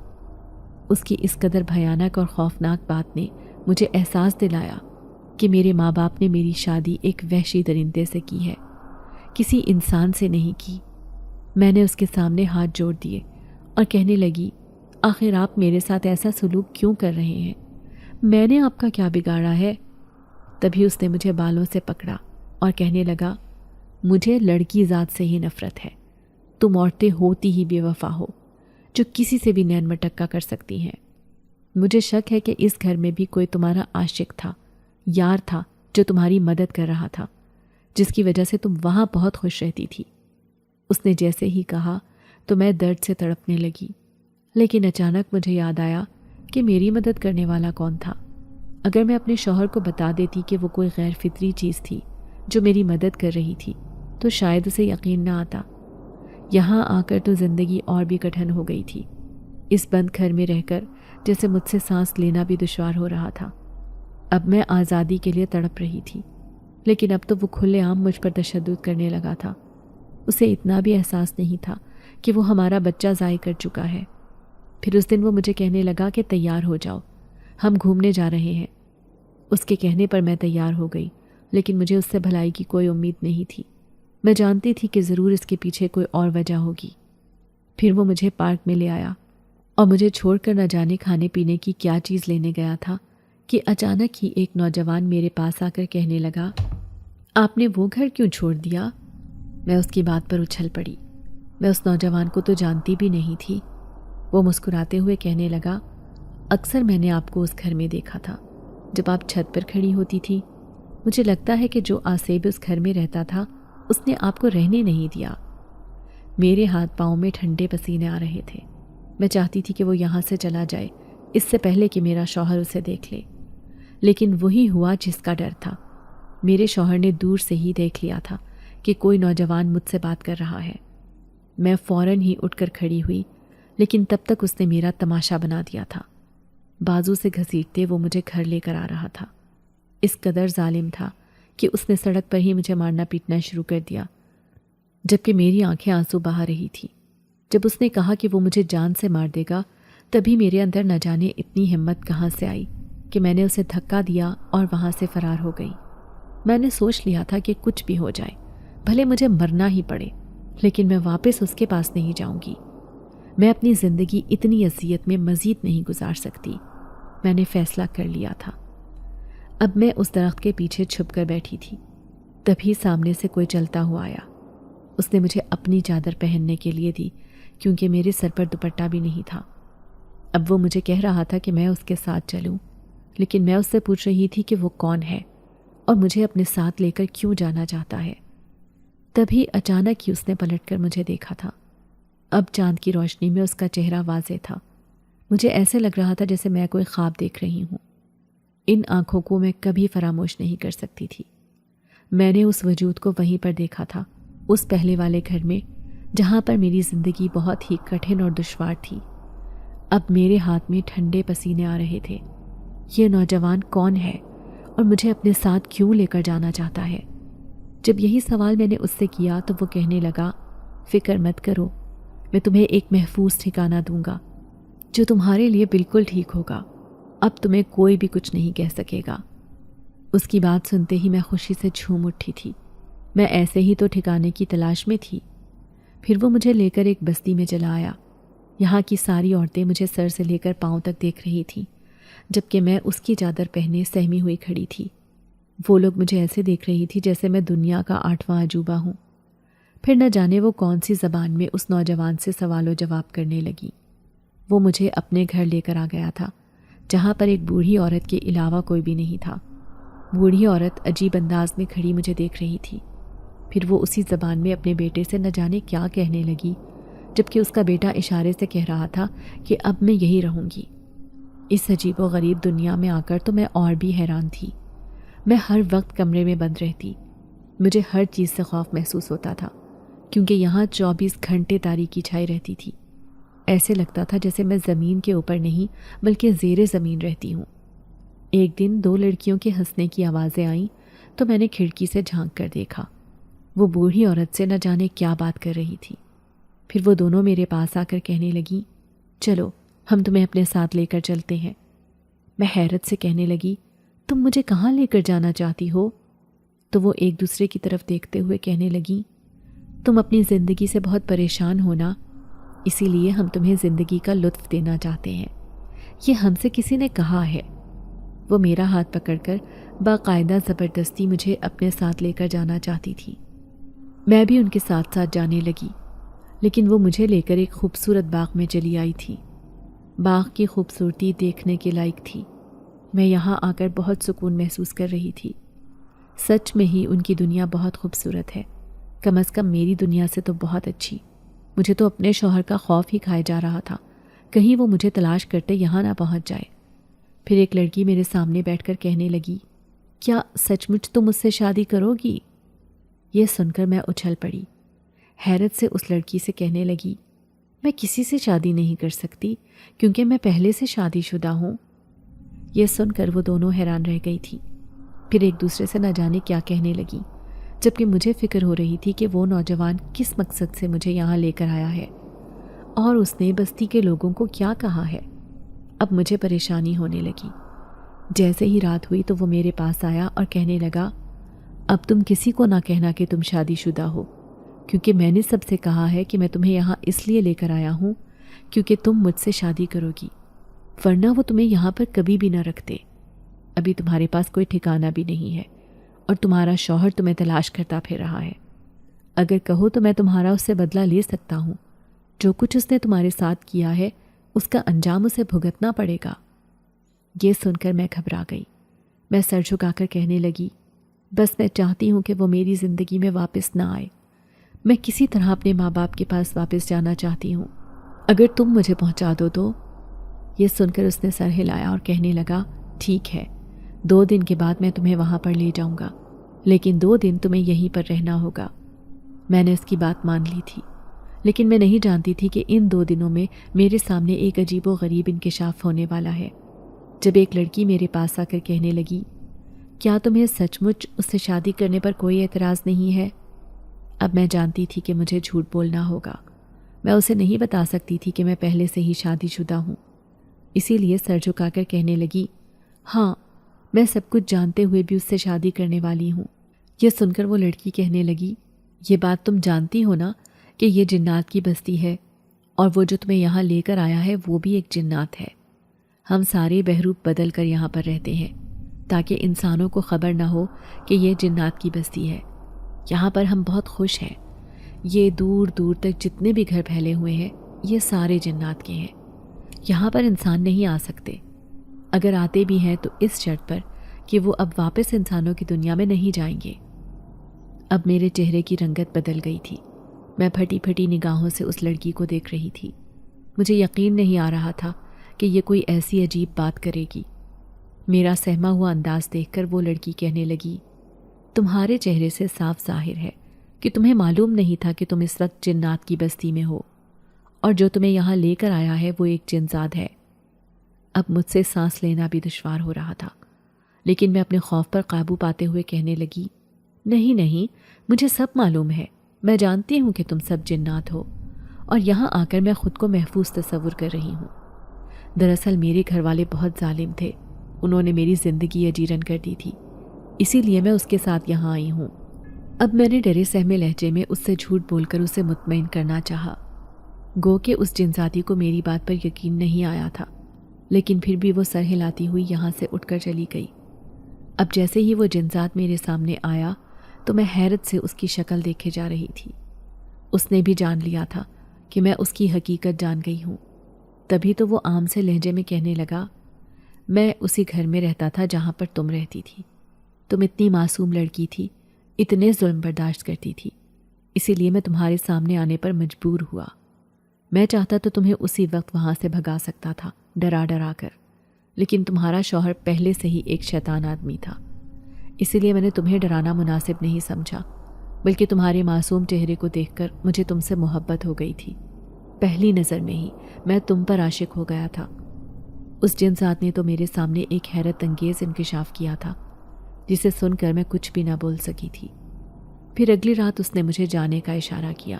اس کی اس قدر بھیانک اور خوفناک بات نے مجھے احساس دلایا کہ میرے ماں باپ نے میری شادی ایک وحشی درندے سے کی ہے، کسی انسان سے نہیں کی۔ میں نے اس کے سامنے ہاتھ جوڑ دیے اور کہنے لگی، آخر آپ میرے ساتھ ایسا سلوک کیوں کر رہے ہیں؟ میں نے آپ کا کیا بگاڑا ہے؟ تبھی اس نے مجھے بالوں سے پکڑا اور کہنے لگا، مجھے لڑکی ذات سے ہی نفرت ہے۔ تم عورتیں ہوتی ہی بے وفا ہو، جو کسی سے بھی نین مٹکا کر سکتی ہیں۔ مجھے شک ہے کہ اس گھر میں بھی کوئی تمہارا عاشق تھا، یار تھا جو تمہاری مدد کر رہا تھا، جس کی وجہ سے تم وہاں بہت خوش رہتی تھی۔ اس نے جیسے ہی کہا تو میں درد سے تڑپنے لگی، لیکن اچانک مجھے یاد آیا کہ میری مدد کرنے والا کون تھا۔ اگر میں اپنے شوہر کو بتا دیتی کہ وہ کوئی غیر فطری چیز تھی جو میری مدد کر رہی تھی، تو شاید اسے یقین نہ آتا۔ یہاں آ کر تو زندگی اور بھی کٹھن ہو گئی تھی۔ اس بند گھر میں رہ کر جیسے مجھ سے سانس لینا بھی دشوار ہو رہا تھا۔ اب میں آزادی کے لیے تڑپ رہی تھی، لیکن اب تو وہ کھلے عام مجھ پر تشدد کرنے لگا تھا۔ اسے اتنا بھی احساس نہیں تھا کہ وہ ہمارا بچہ ضائع کر چکا ہے۔ پھر اس دن وہ مجھے کہنے لگا کہ تیار ہو جاؤ، ہم گھومنے جا رہے ہیں۔ اس کے کہنے پر میں تیار ہو گئی لیکن مجھے اس سے بھلائی کی کوئی امید نہیں تھی۔ میں جانتی تھی کہ ضرور اس کے پیچھے کوئی اور وجہ ہوگی۔ پھر وہ مجھے پارک میں لے آیا اور مجھے چھوڑ کر نہ جانے کھانے پینے کی کیا چیز لینے گیا تھا کہ اچانک ہی ایک نوجوان میرے پاس آ کر کہنے لگا، آپ نے وہ گھر کیوں چھوڑ دیا؟ میں اس کی بات پر اچھل پڑی۔ میں اس نوجوان کو تو جانتی بھی نہیں تھی۔ وہ مسکراتے ہوئے کہنے لگا، اکثر میں نے آپ کو اس گھر میں دیکھا تھا جب آپ چھت پر کھڑی ہوتی تھی۔ مجھے لگتا ہے کہ جو آصیب اس گھر میں رہتا تھا اس نے آپ کو رہنے نہیں دیا۔ میرے ہاتھ پاؤں میں ٹھنڈے پسینے آ رہے تھے۔ میں چاہتی تھی کہ وہ یہاں سے چلا جائے اس سے پہلے کہ میرا شوہر اسے دیکھ لے، لیکن وہی ہوا جس کا ڈر تھا۔ میرے شوہر نے دور سے ہی دیکھ لیا تھا کہ کوئی نوجوان مجھ سے بات کر رہا ہے۔ میں فوراً ہی اٹھ کر کھڑی ہوئی، لیکن تب تک اس نے میرا تماشا بنا دیا تھا۔ بازو سے گھسیٹتے وہ مجھے گھر لے کر آ رہا تھا۔ اس قدر ظالم تھا کہ اس نے سڑک پر ہی مجھے مارنا پیٹنا شروع کر دیا، جبکہ میری آنکھیں آنسو بہا رہی تھی۔ جب اس نے کہا کہ وہ مجھے جان سے مار دے گا، تبھی میرے اندر نہ جانے اتنی ہمت کہاں سے آئی کہ میں نے اسے دھکا دیا اور وہاں سے فرار ہو گئی۔ میں نے سوچ لیا تھا کہ کچھ بھی ہو جائے، بھلے مجھے مرنا ہی پڑے، لیکن میں واپس اس کے پاس نہیں جاؤں گی۔ میں اپنی زندگی اتنی اذیت میں مزید نہیں گزار سکتی۔ میں نے فیصلہ کر لیا تھا۔ اب میں اس درخت کے پیچھے چھپ کر بیٹھی تھی، تبھی سامنے سے کوئی چلتا ہوا آیا۔ اس نے مجھے اپنی چادر پہننے کے لیے دی کیونکہ میرے سر پر دوپٹہ بھی نہیں تھا۔ اب وہ مجھے کہہ رہا تھا کہ میں اس کے ساتھ چلوں، لیکن میں اس سے پوچھ رہی تھی کہ وہ کون ہے اور مجھے اپنے ساتھ لے کر کیوں جانا چاہتا ہے۔ تبھی اچانک ہی اس نے پلٹ کر مجھے دیکھا تھا۔ اب چاند کی روشنی میں اس کا چہرہ واضح تھا۔ مجھے ایسے لگ رہا تھا جیسے میں کوئی خواب دیکھ رہی ہوں۔ ان آنکھوں کو میں کبھی فراموش نہیں کر سکتی تھی۔ میں نے اس وجود کو وہیں پر دیکھا تھا، اس پہلے والے گھر میں جہاں پر میری زندگی بہت ہی کٹھن اور دشوار تھی۔ اب میرے ہاتھ میں ٹھنڈے پسینے آ رہے تھے۔ یہ نوجوان کون ہے اور مجھے اپنے ساتھ کیوں لے کر جانا چاہتا ہے؟ جب یہی سوال میں نے اس سے کیا تو وہ کہنے لگا، فکر مت کرو، میں تمہیں ایک محفوظ ٹھکانہ دوں گا جو تمہارے لیے بالکل ٹھیک ہوگا۔ اب تمہیں کوئی بھی کچھ نہیں کہہ سکے گا۔ اس کی بات سنتے ہی میں خوشی سے جھوم اٹھی تھی۔ میں ایسے ہی تو ٹھکانے کی تلاش میں تھی۔ پھر وہ مجھے لے کر ایک بستی میں چلا آیا۔ یہاں کی ساری عورتیں مجھے سر سے لے کر پاؤں تک دیکھ رہی تھیں، جبکہ میں اس کی چادر پہنے سہمی ہوئی کھڑی تھی۔ وہ لوگ مجھے ایسے دیکھ رہی تھی جیسے میں دنیا کا 8واں عجوبہ ہوں۔ پھر نہ جانے وہ کون سی زبان میں اس نوجوان سے سوال و جواب کرنے لگی۔ وہ مجھے اپنے گھر لے کر آ گیا تھا، جہاں پر ایک بوڑھی عورت کے علاوہ کوئی بھی نہیں تھا۔ بوڑھی عورت عجیب انداز میں کھڑی مجھے دیکھ رہی تھی۔ پھر وہ اسی زبان میں اپنے بیٹے سے نہ جانے کیا کہنے لگی، جبکہ اس کا بیٹا اشارے سے کہہ رہا تھا کہ اب میں یہی رہوں گی۔ اس عجیب و غریب دنیا میں آ کر تو میں اور بھی حیران تھی۔ میں ہر وقت کمرے میں بند رہتی۔ مجھے ہر چیز سے خوف محسوس ہوتا تھا، کیونکہ یہاں 24 گھنٹے تاریکی چھائی رہتی تھی۔ ایسے لگتا تھا جیسے میں زمین کے اوپر نہیں بلکہ زیر زمین رہتی ہوں۔ ایک دن 2 لڑکیوں کے ہنسنے کی آوازیں آئیں تو میں نے کھڑکی سے جھانک کر دیکھا۔ وہ بوڑھی عورت سے نہ جانے کیا بات کر رہی تھی۔ پھر وہ دونوں میرے پاس آ کر کہنے لگیں، چلو ہم تمہیں اپنے ساتھ لے کر چلتے ہیں۔ میں حیرت سے کہنے لگی، تم مجھے کہاں لے کر جانا چاہتی ہو؟ تو وہ ایک دوسرے کی طرف دیکھتے ہوئے کہنے لگیں، تم اپنی زندگی سے بہت پریشان ہونا، اسی لیے ہم تمہیں زندگی کا لطف دینا چاہتے ہیں، یہ ہم سے کسی نے کہا ہے۔ وہ میرا ہاتھ پکڑ کر باقاعدہ زبردستی مجھے اپنے ساتھ لے کر جانا چاہتی تھی۔ میں بھی ان کے ساتھ ساتھ جانے لگی، لیکن وہ مجھے لے کر ایک خوبصورت باغ میں چلی آئی تھی۔ باغ کی خوبصورتی دیکھنے کے لائق تھی۔ میں یہاں آ کر بہت سکون محسوس کر رہی تھی۔ سچ میں ہی ان کی دنیا بہت خوبصورت ہے، کم از کم میری دنیا سے تو بہت اچھی۔ مجھے تو اپنے شوہر کا خوف ہی کھائے جا رہا تھا، کہیں وہ مجھے تلاش کرتے یہاں نہ پہنچ جائے۔ پھر ایک لڑکی میرے سامنے بیٹھ کر کہنے لگی، کیا سچ مچ تم مجھ سے شادی کرو گی؟ یہ سن کر میں اچھل پڑی۔ حیرت سے اس لڑکی سے کہنے لگی، میں کسی سے شادی نہیں کر سکتی کیونکہ میں پہلے سے شادی شدہ ہوں۔ یہ سن کر وہ دونوں حیران رہ گئی تھی۔ پھر ایک دوسرے سے نہ جانے کیا کہنے لگی، جبکہ مجھے فکر ہو رہی تھی کہ وہ نوجوان کس مقصد سے مجھے یہاں لے کر آیا ہے اور اس نے بستی کے لوگوں کو کیا کہا ہے۔ اب مجھے پریشانی ہونے لگی۔ جیسے ہی رات ہوئی تو وہ میرے پاس آیا اور کہنے لگا، اب تم کسی کو نہ کہنا کہ تم شادی شدہ ہو، کیونکہ میں نے سب سے کہا ہے کہ میں تمہیں یہاں اس لیے لے کر آیا ہوں کیونکہ تم مجھ سے شادی کرو گی، ورنہ وہ تمہیں یہاں پر کبھی بھی نہ رکھتے۔ ابھی تمہارے پاس کوئی ٹھکانہ بھی نہیں ہے اور تمہارا شوہر تمہیں تلاش کرتا پھر رہا ہے۔ اگر کہو تو میں تمہارا اس سے بدلہ لے سکتا ہوں۔ جو کچھ اس نے تمہارے ساتھ کیا ہے اس کا انجام اسے بھگتنا پڑے گا۔ یہ سن کر میں گھبرا گئی۔ میں سر جھکا کر کہنے لگی، بس میں چاہتی ہوں کہ وہ میری زندگی میں واپس نہ آئے۔ میں کسی طرح اپنے ماں باپ کے پاس واپس جانا چاہتی ہوں، اگر تم مجھے پہنچا دو تو۔ یہ سن کر اس نے سر ہلایا اور کہنے لگا، ٹھیک ہے، 2 دن کے بعد میں تمہیں وہاں پر لے جاؤں گا، لیکن 2 دن تمہیں یہیں پر رہنا ہوگا۔ میں نے اس کی بات مان لی تھی، لیکن میں نہیں جانتی تھی کہ ان 2 دنوں میں میرے سامنے ایک عجیب و غریب انکشاف ہونے والا ہے۔ جب ایک لڑکی میرے پاس آ کر کہنے لگی، کیا تمہیں سچ مچ اس سے شادی کرنے پر کوئی اعتراض نہیں ہے؟ اب میں جانتی تھی کہ مجھے جھوٹ بولنا ہوگا۔ میں اسے نہیں بتا سکتی تھی کہ میں پہلے سے ہی شادی شدہ ہوں، اسی لیے سر جھکا کر کہنے لگی، ہاں، میں سب کچھ جانتے ہوئے بھی اس سے شادی کرنے والی ہوں۔ یہ سن کر وہ لڑکی کہنے لگی، یہ بات تم جانتی ہو نا کہ یہ جنات کی بستی ہے، اور وہ جو تمہیں یہاں لے کر آیا ہے وہ بھی ایک جنات ہے۔ ہم سارے بہروپ بدل کر یہاں پر رہتے ہیں تاکہ انسانوں کو خبر نہ ہو کہ یہ جنات کی بستی ہے۔ یہاں پر ہم بہت خوش ہیں۔ یہ دور دور تک جتنے بھی گھر پھیلے ہوئے ہیں یہ سارے جنات کے ہیں۔ یہاں پر انسان نہیں آ سکتے، اگر آتے بھی ہیں تو اس شرط پر کہ وہ اب واپس انسانوں کی دنیا میں نہیں جائیں گے۔ اب میرے چہرے کی رنگت بدل گئی تھی۔ میں پھٹی پھٹی نگاہوں سے اس لڑکی کو دیکھ رہی تھی۔ مجھے یقین نہیں آ رہا تھا کہ یہ کوئی ایسی عجیب بات کرے گی۔ میرا سہما ہوا انداز دیکھ کر وہ لڑکی کہنے لگی، تمہارے چہرے سے صاف ظاہر ہے کہ تمہیں معلوم نہیں تھا کہ تم اس وقت جنات کی بستی میں ہو، اور جو تمہیں یہاں لے کر آیا ہے وہ ایک جنزاد ہے۔ اب مجھ سے سانس لینا بھی دشوار ہو رہا تھا، لیکن میں اپنے خوف پر قابو پاتے ہوئے کہنے لگی، نہیں نہیں، مجھے سب معلوم ہے، میں جانتی ہوں کہ تم سب جنات ہو، اور یہاں آ کر میں خود کو محفوظ تصور کر رہی ہوں۔ دراصل میرے گھر والے بہت ظالم تھے، انہوں نے میری زندگی اجیرن کر دی تھی، اسی لیے میں اس کے ساتھ یہاں آئی ہوں۔ اب میں نے ڈرے سہمے لہجے میں اس سے جھوٹ بول کر اسے مطمئن کرنا چاہا، گو کہ اس جنزادی کو میری بات پر یقین نہیں آیا تھا، لیکن پھر بھی وہ سر ہلاتی ہوئی یہاں سے اٹھ کر چلی گئی۔ اب جیسے ہی وہ جنزاد میرے سامنے آیا تو میں حیرت سے اس کی شکل دیکھے جا رہی تھی۔ اس نے بھی جان لیا تھا کہ میں اس کی حقیقت جان گئی ہوں۔ تبھی تو وہ عام سے لہجے میں کہنے لگا، میں اسی گھر میں رہتا تھا جہاں پر تم رہتی تھی۔ تم اتنی معصوم لڑکی تھی، اتنے ظلم برداشت کرتی تھی، اسی لیے میں تمہارے سامنے آنے پر مجبور ہوا۔ میں چاہتا تو تمہیں اسی وقت وہاں سے بھگا سکتا تھا، ڈرا ڈرا کر، لیکن تمہارا شوہر پہلے سے ہی ایک شیطان آدمی تھا، اسی لیے میں نے تمہیں ڈرانا مناسب نہیں سمجھا، بلکہ تمہارے معصوم چہرے کو دیکھ کر مجھے تم سے محبت ہو گئی تھی۔ پہلی نظر میں ہی میں تم پر عاشق ہو گیا تھا۔ اس جنزاد نے تو میرے سامنے ایک حیرت انگیز انکشاف کیا تھا جسے سن کر میں کچھ بھی نہ بول سکی تھی۔ پھر اگلی رات اس نے مجھے جانے کا اشارہ کیا۔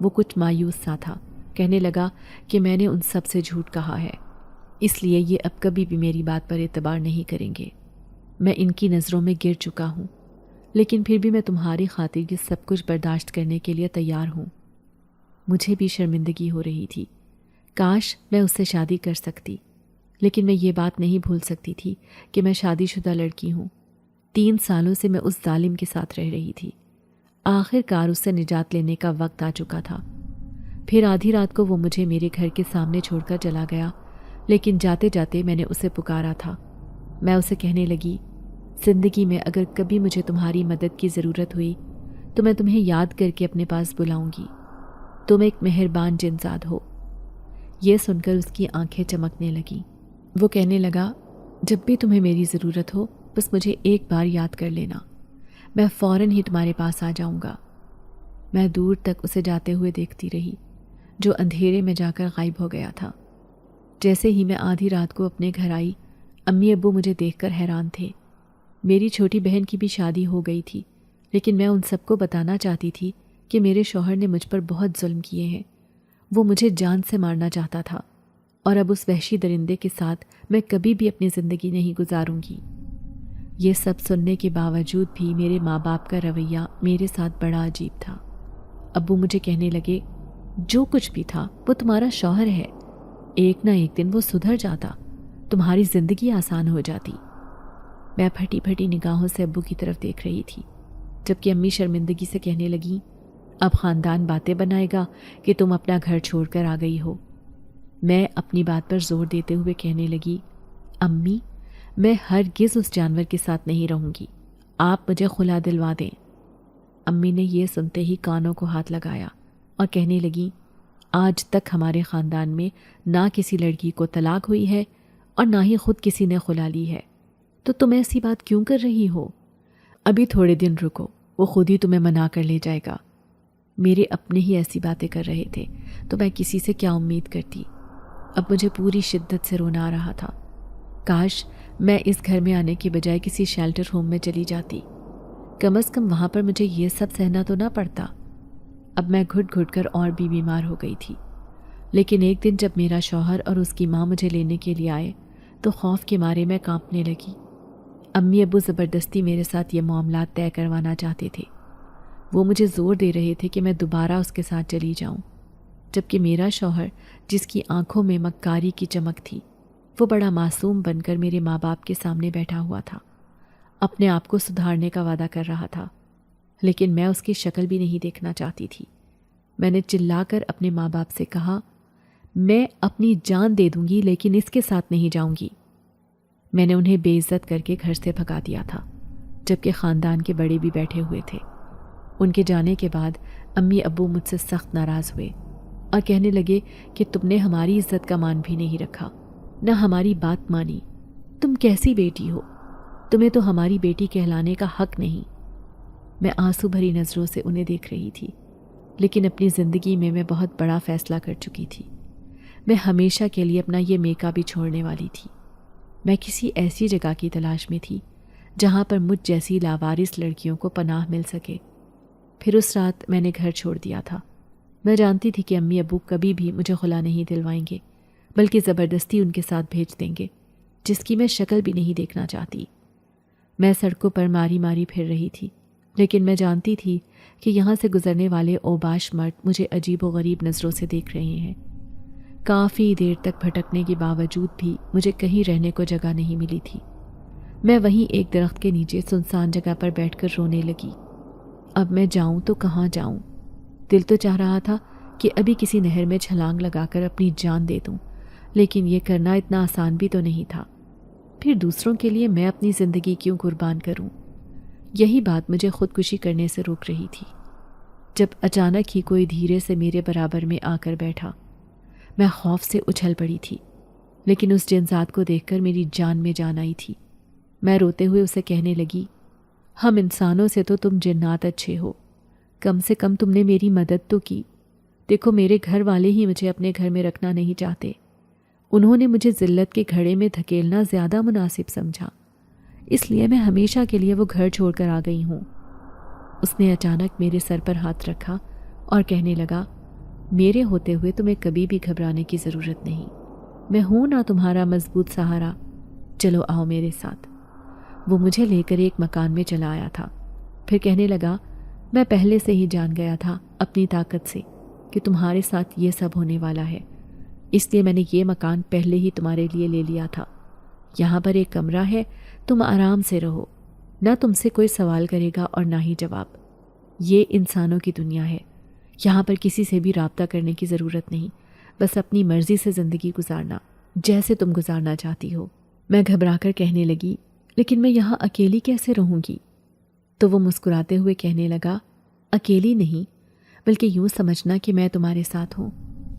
وہ کچھ مایوس سا تھا، کہنے لگا کہ میں نے ان سب سے جھوٹ کہا ہے، اس لیے یہ اب کبھی بھی میری بات پر اعتبار نہیں کریں گے۔ میں ان کی نظروں میں گر چکا ہوں، لیکن پھر بھی میں تمہاری خاطر یہ سب کچھ برداشت کرنے کے لیے تیار ہوں۔ مجھے بھی شرمندگی ہو رہی تھی، کاش میں اس سے شادی کر سکتی، لیکن میں یہ بات نہیں بھول سکتی تھی کہ میں شادی شدہ لڑکی ہوں۔ 3 سالوں سے میں اس ظالم کے ساتھ رہ رہی تھی، آخر کار اس سے نجات لینے کا وقت آ چکا تھا۔ پھر آدھی رات کو وہ مجھے میرے گھر کے سامنے چھوڑ کر چلا گیا، لیکن جاتے جاتے میں نے اسے پکارا تھا۔ میں اسے کہنے لگی، زندگی میں اگر کبھی مجھے تمہاری مدد کی ضرورت ہوئی تو میں تمہیں یاد کر کے اپنے پاس بلاؤں گی، تم ایک مہربان جنزاد ہو۔ یہ سن کر اس کی آنکھیں چمکنے لگیں۔ وہ کہنے لگا، جب بھی تمہیں میری ضرورت ہو بس مجھے ایک بار یاد کر لینا، میں فوراً ہی تمہارے پاس آ جاؤں گا۔ میں دور تک اسے جاتے ہوئے دیکھتی رہی، جو اندھیرے میں جا کر غائب ہو گیا تھا۔ جیسے ہی میں آدھی رات کو اپنے گھر آئی، امی ابو مجھے دیکھ کر حیران تھے۔ میری چھوٹی بہن کی بھی شادی ہو گئی تھی، لیکن میں ان سب کو بتانا چاہتی تھی کہ میرے شوہر نے مجھ پر بہت ظلم کیے ہیں، وہ مجھے جان سے مارنا چاہتا تھا، اور اب اس وحشی درندے کے ساتھ میں کبھی بھی اپنی زندگی نہیں گزاروں گی۔ یہ سب سننے کے باوجود بھی میرے ماں باپ کا رویہ میرے ساتھ بڑا عجیب تھا۔ ابو مجھے کہنے لگے، جو کچھ بھی تھا وہ تمہارا شوہر ہے، ایک نہ ایک دن وہ سدھر جاتا، تمہاری زندگی آسان ہو جاتی۔ میں پھٹی پھٹی نگاہوں سے ابو کی طرف دیکھ رہی تھی، جبکہ امی شرمندگی سے کہنے لگیں، اب خاندان باتیں بنائے گا کہ تم اپنا گھر چھوڑ کر آ گئی ہو۔ میں اپنی بات پر زور دیتے ہوئے کہنے لگی، امی میں ہرگز اس جانور کے ساتھ نہیں رہوں گی، آپ مجھے خلا دلوا دیں۔ امی نے یہ سنتے ہی کانوں کو ہاتھ لگایا اور کہنے لگی، آج تک ہمارے خاندان میں نہ کسی لڑکی کو طلاق ہوئی ہے اور نہ ہی خود کسی نے خلا لی ہے، تو تم ایسی بات کیوں کر رہی ہو؟ ابھی تھوڑے دن رکو، وہ خود ہی تمہیں منا کر لے جائے گا۔ میرے اپنے ہی ایسی باتیں کر رہے تھے تو میں کسی سے کیا امید کرتی؟ اب مجھے پوری شدت سے رونا آ رہا تھا۔ کاش میں اس گھر میں آنے کے بجائے کسی شیلٹر ہوم میں چلی جاتی، کم از کم وہاں پر مجھے یہ سب سہنا تو نہ پڑتا۔ اب میں گھٹ گھٹ کر اور بھی بیمار ہو گئی تھی، لیکن ایک دن جب میرا شوہر اور اس کی ماں مجھے لینے کے لیے آئے تو خوف کے مارے میں کانپنے لگی۔ امی ابو زبردستی میرے ساتھ یہ معاملات طے کروانا چاہتے تھے۔ وہ مجھے زور دے رہے تھے کہ میں دوبارہ اس کے ساتھ چلی جاؤں، جبکہ میرا شوہر، جس کی آنکھوں میں مکاری کی چمک تھی، وہ بڑا معصوم بن کر میرے ماں باپ کے سامنے بیٹھا ہوا تھا، اپنے آپ کو سدھارنے کا وعدہ کر رہا تھا، لیکن میں اس کی شکل بھی نہیں دیکھنا چاہتی تھی۔ میں نے چلا کر اپنے ماں باپ سے کہا، میں اپنی جان دے دوں گی لیکن اس کے ساتھ نہیں جاؤں گی۔ میں نے انہیں بے عزت کر کے گھر سے بھگا دیا تھا، جبکہ خاندان کے بڑے بھی بیٹھے ہوئے تھے۔ ان کے جانے کے بعد امی ابو مجھ سے سخت ناراض ہوئے اور کہنے لگے کہ تم نے ہماری عزت کا مان بھی نہیں رکھا، نہ ہماری بات مانی، تم کیسی بیٹی ہو، تمہیں تو ہماری بیٹی کہلانے کا حق نہیں۔ میں آنسو بھری نظروں سے انہیں دیکھ رہی تھی، لیکن اپنی زندگی میں بہت بڑا فیصلہ کر چکی تھی۔ میں ہمیشہ کے لیے اپنا یہ میکا بھی چھوڑنے والی تھی۔ میں کسی ایسی جگہ کی تلاش میں تھی جہاں پر مجھ جیسی لاوارث لڑکیوں کو پناہ مل سکے۔ پھر اس رات میں نے گھر چھوڑ دیا تھا۔ میں جانتی تھی کہ امی ابو کبھی بھی مجھے خلا نہیں دلوائیں گے، بلکہ زبردستی ان کے ساتھ بھیج دیں گے، جس کی میں شکل بھی نہیں دیکھنا چاہتی۔ میں سڑکوں پر ماری ماری پھر رہی تھی، لیکن میں جانتی تھی کہ یہاں سے گزرنے والے اوباش مرد مجھے عجیب و غریب نظروں سے دیکھ رہے ہیں۔ کافی دیر تک بھٹکنے کے باوجود بھی مجھے کہیں رہنے کو جگہ نہیں ملی تھی۔ میں وہیں ایک درخت کے نیچے سنسان جگہ پر بیٹھ کر رونے لگی۔ اب میں جاؤں تو کہاں جاؤں؟ دل تو چاہ رہا تھا کہ ابھی کسی نہر میں چھلانگ لگا کر اپنی جان دے دوں، لیکن یہ کرنا اتنا آسان بھی تو نہیں تھا۔ پھر دوسروں کے لیے میں اپنی زندگی کیوں قربان کروں؟ یہی بات مجھے خودکشی کرنے سے روک رہی تھی، جب اچانک ہی کوئی دھیرے سے میرے برابر میں آ کر بیٹھا۔ میں خوف سے اچھل پڑی تھی، لیکن اس جنزات کو دیکھ کر میری جان میں جان آئی تھی۔ میں روتے ہوئے اسے کہنے لگی، ہم انسانوں سے تو تم جنات اچھے ہو، کم سے کم تم نے میری مدد تو کی۔ دیکھو میرے گھر والے ہی مجھے اپنے گھر میں رکھنا نہیں چاہتے، انہوں نے مجھے ذلت کے گھڑے میں دھکیلنا زیادہ مناسب سمجھا، اس لیے میں ہمیشہ کے لیے وہ گھر چھوڑ کر آ گئی ہوں۔ اس نے اچانک میرے سر پر ہاتھ رکھا اور کہنے لگا، میرے ہوتے ہوئے تمہیں کبھی بھی گھبرانے کی ضرورت نہیں، میں ہوں نا تمہارا مضبوط سہارا، چلو آؤ میرے ساتھ۔ وہ مجھے لے کر ایک مکان میں چلا آیا تھا، پھر کہنے لگا، میں پہلے سے ہی جان گیا تھا اپنی طاقت سے کہ تمہارے ساتھ یہ سب ہونے والا ہے، اس لیے میں نے یہ مکان پہلے ہی تمہارے لیے لے لیا تھا۔ یہاں پر ایک کمرہ ہے، تم آرام سے رہو، نہ تم سے کوئی سوال کرے گا اور نہ ہی جواب۔ یہ انسانوں کی دنیا ہے، یہاں پر کسی سے بھی رابطہ کرنے کی ضرورت نہیں، بس اپنی مرضی سے زندگی گزارنا جیسے تم گزارنا چاہتی ہو۔ میں گھبرا کر کہنے لگی، لیکن میں یہاں اکیلی کیسے رہوں گی؟ تو وہ مسکراتے ہوئے کہنے لگا، اکیلی نہیں، بلکہ یوں سمجھنا کہ میں تمہارے ساتھ ہوں،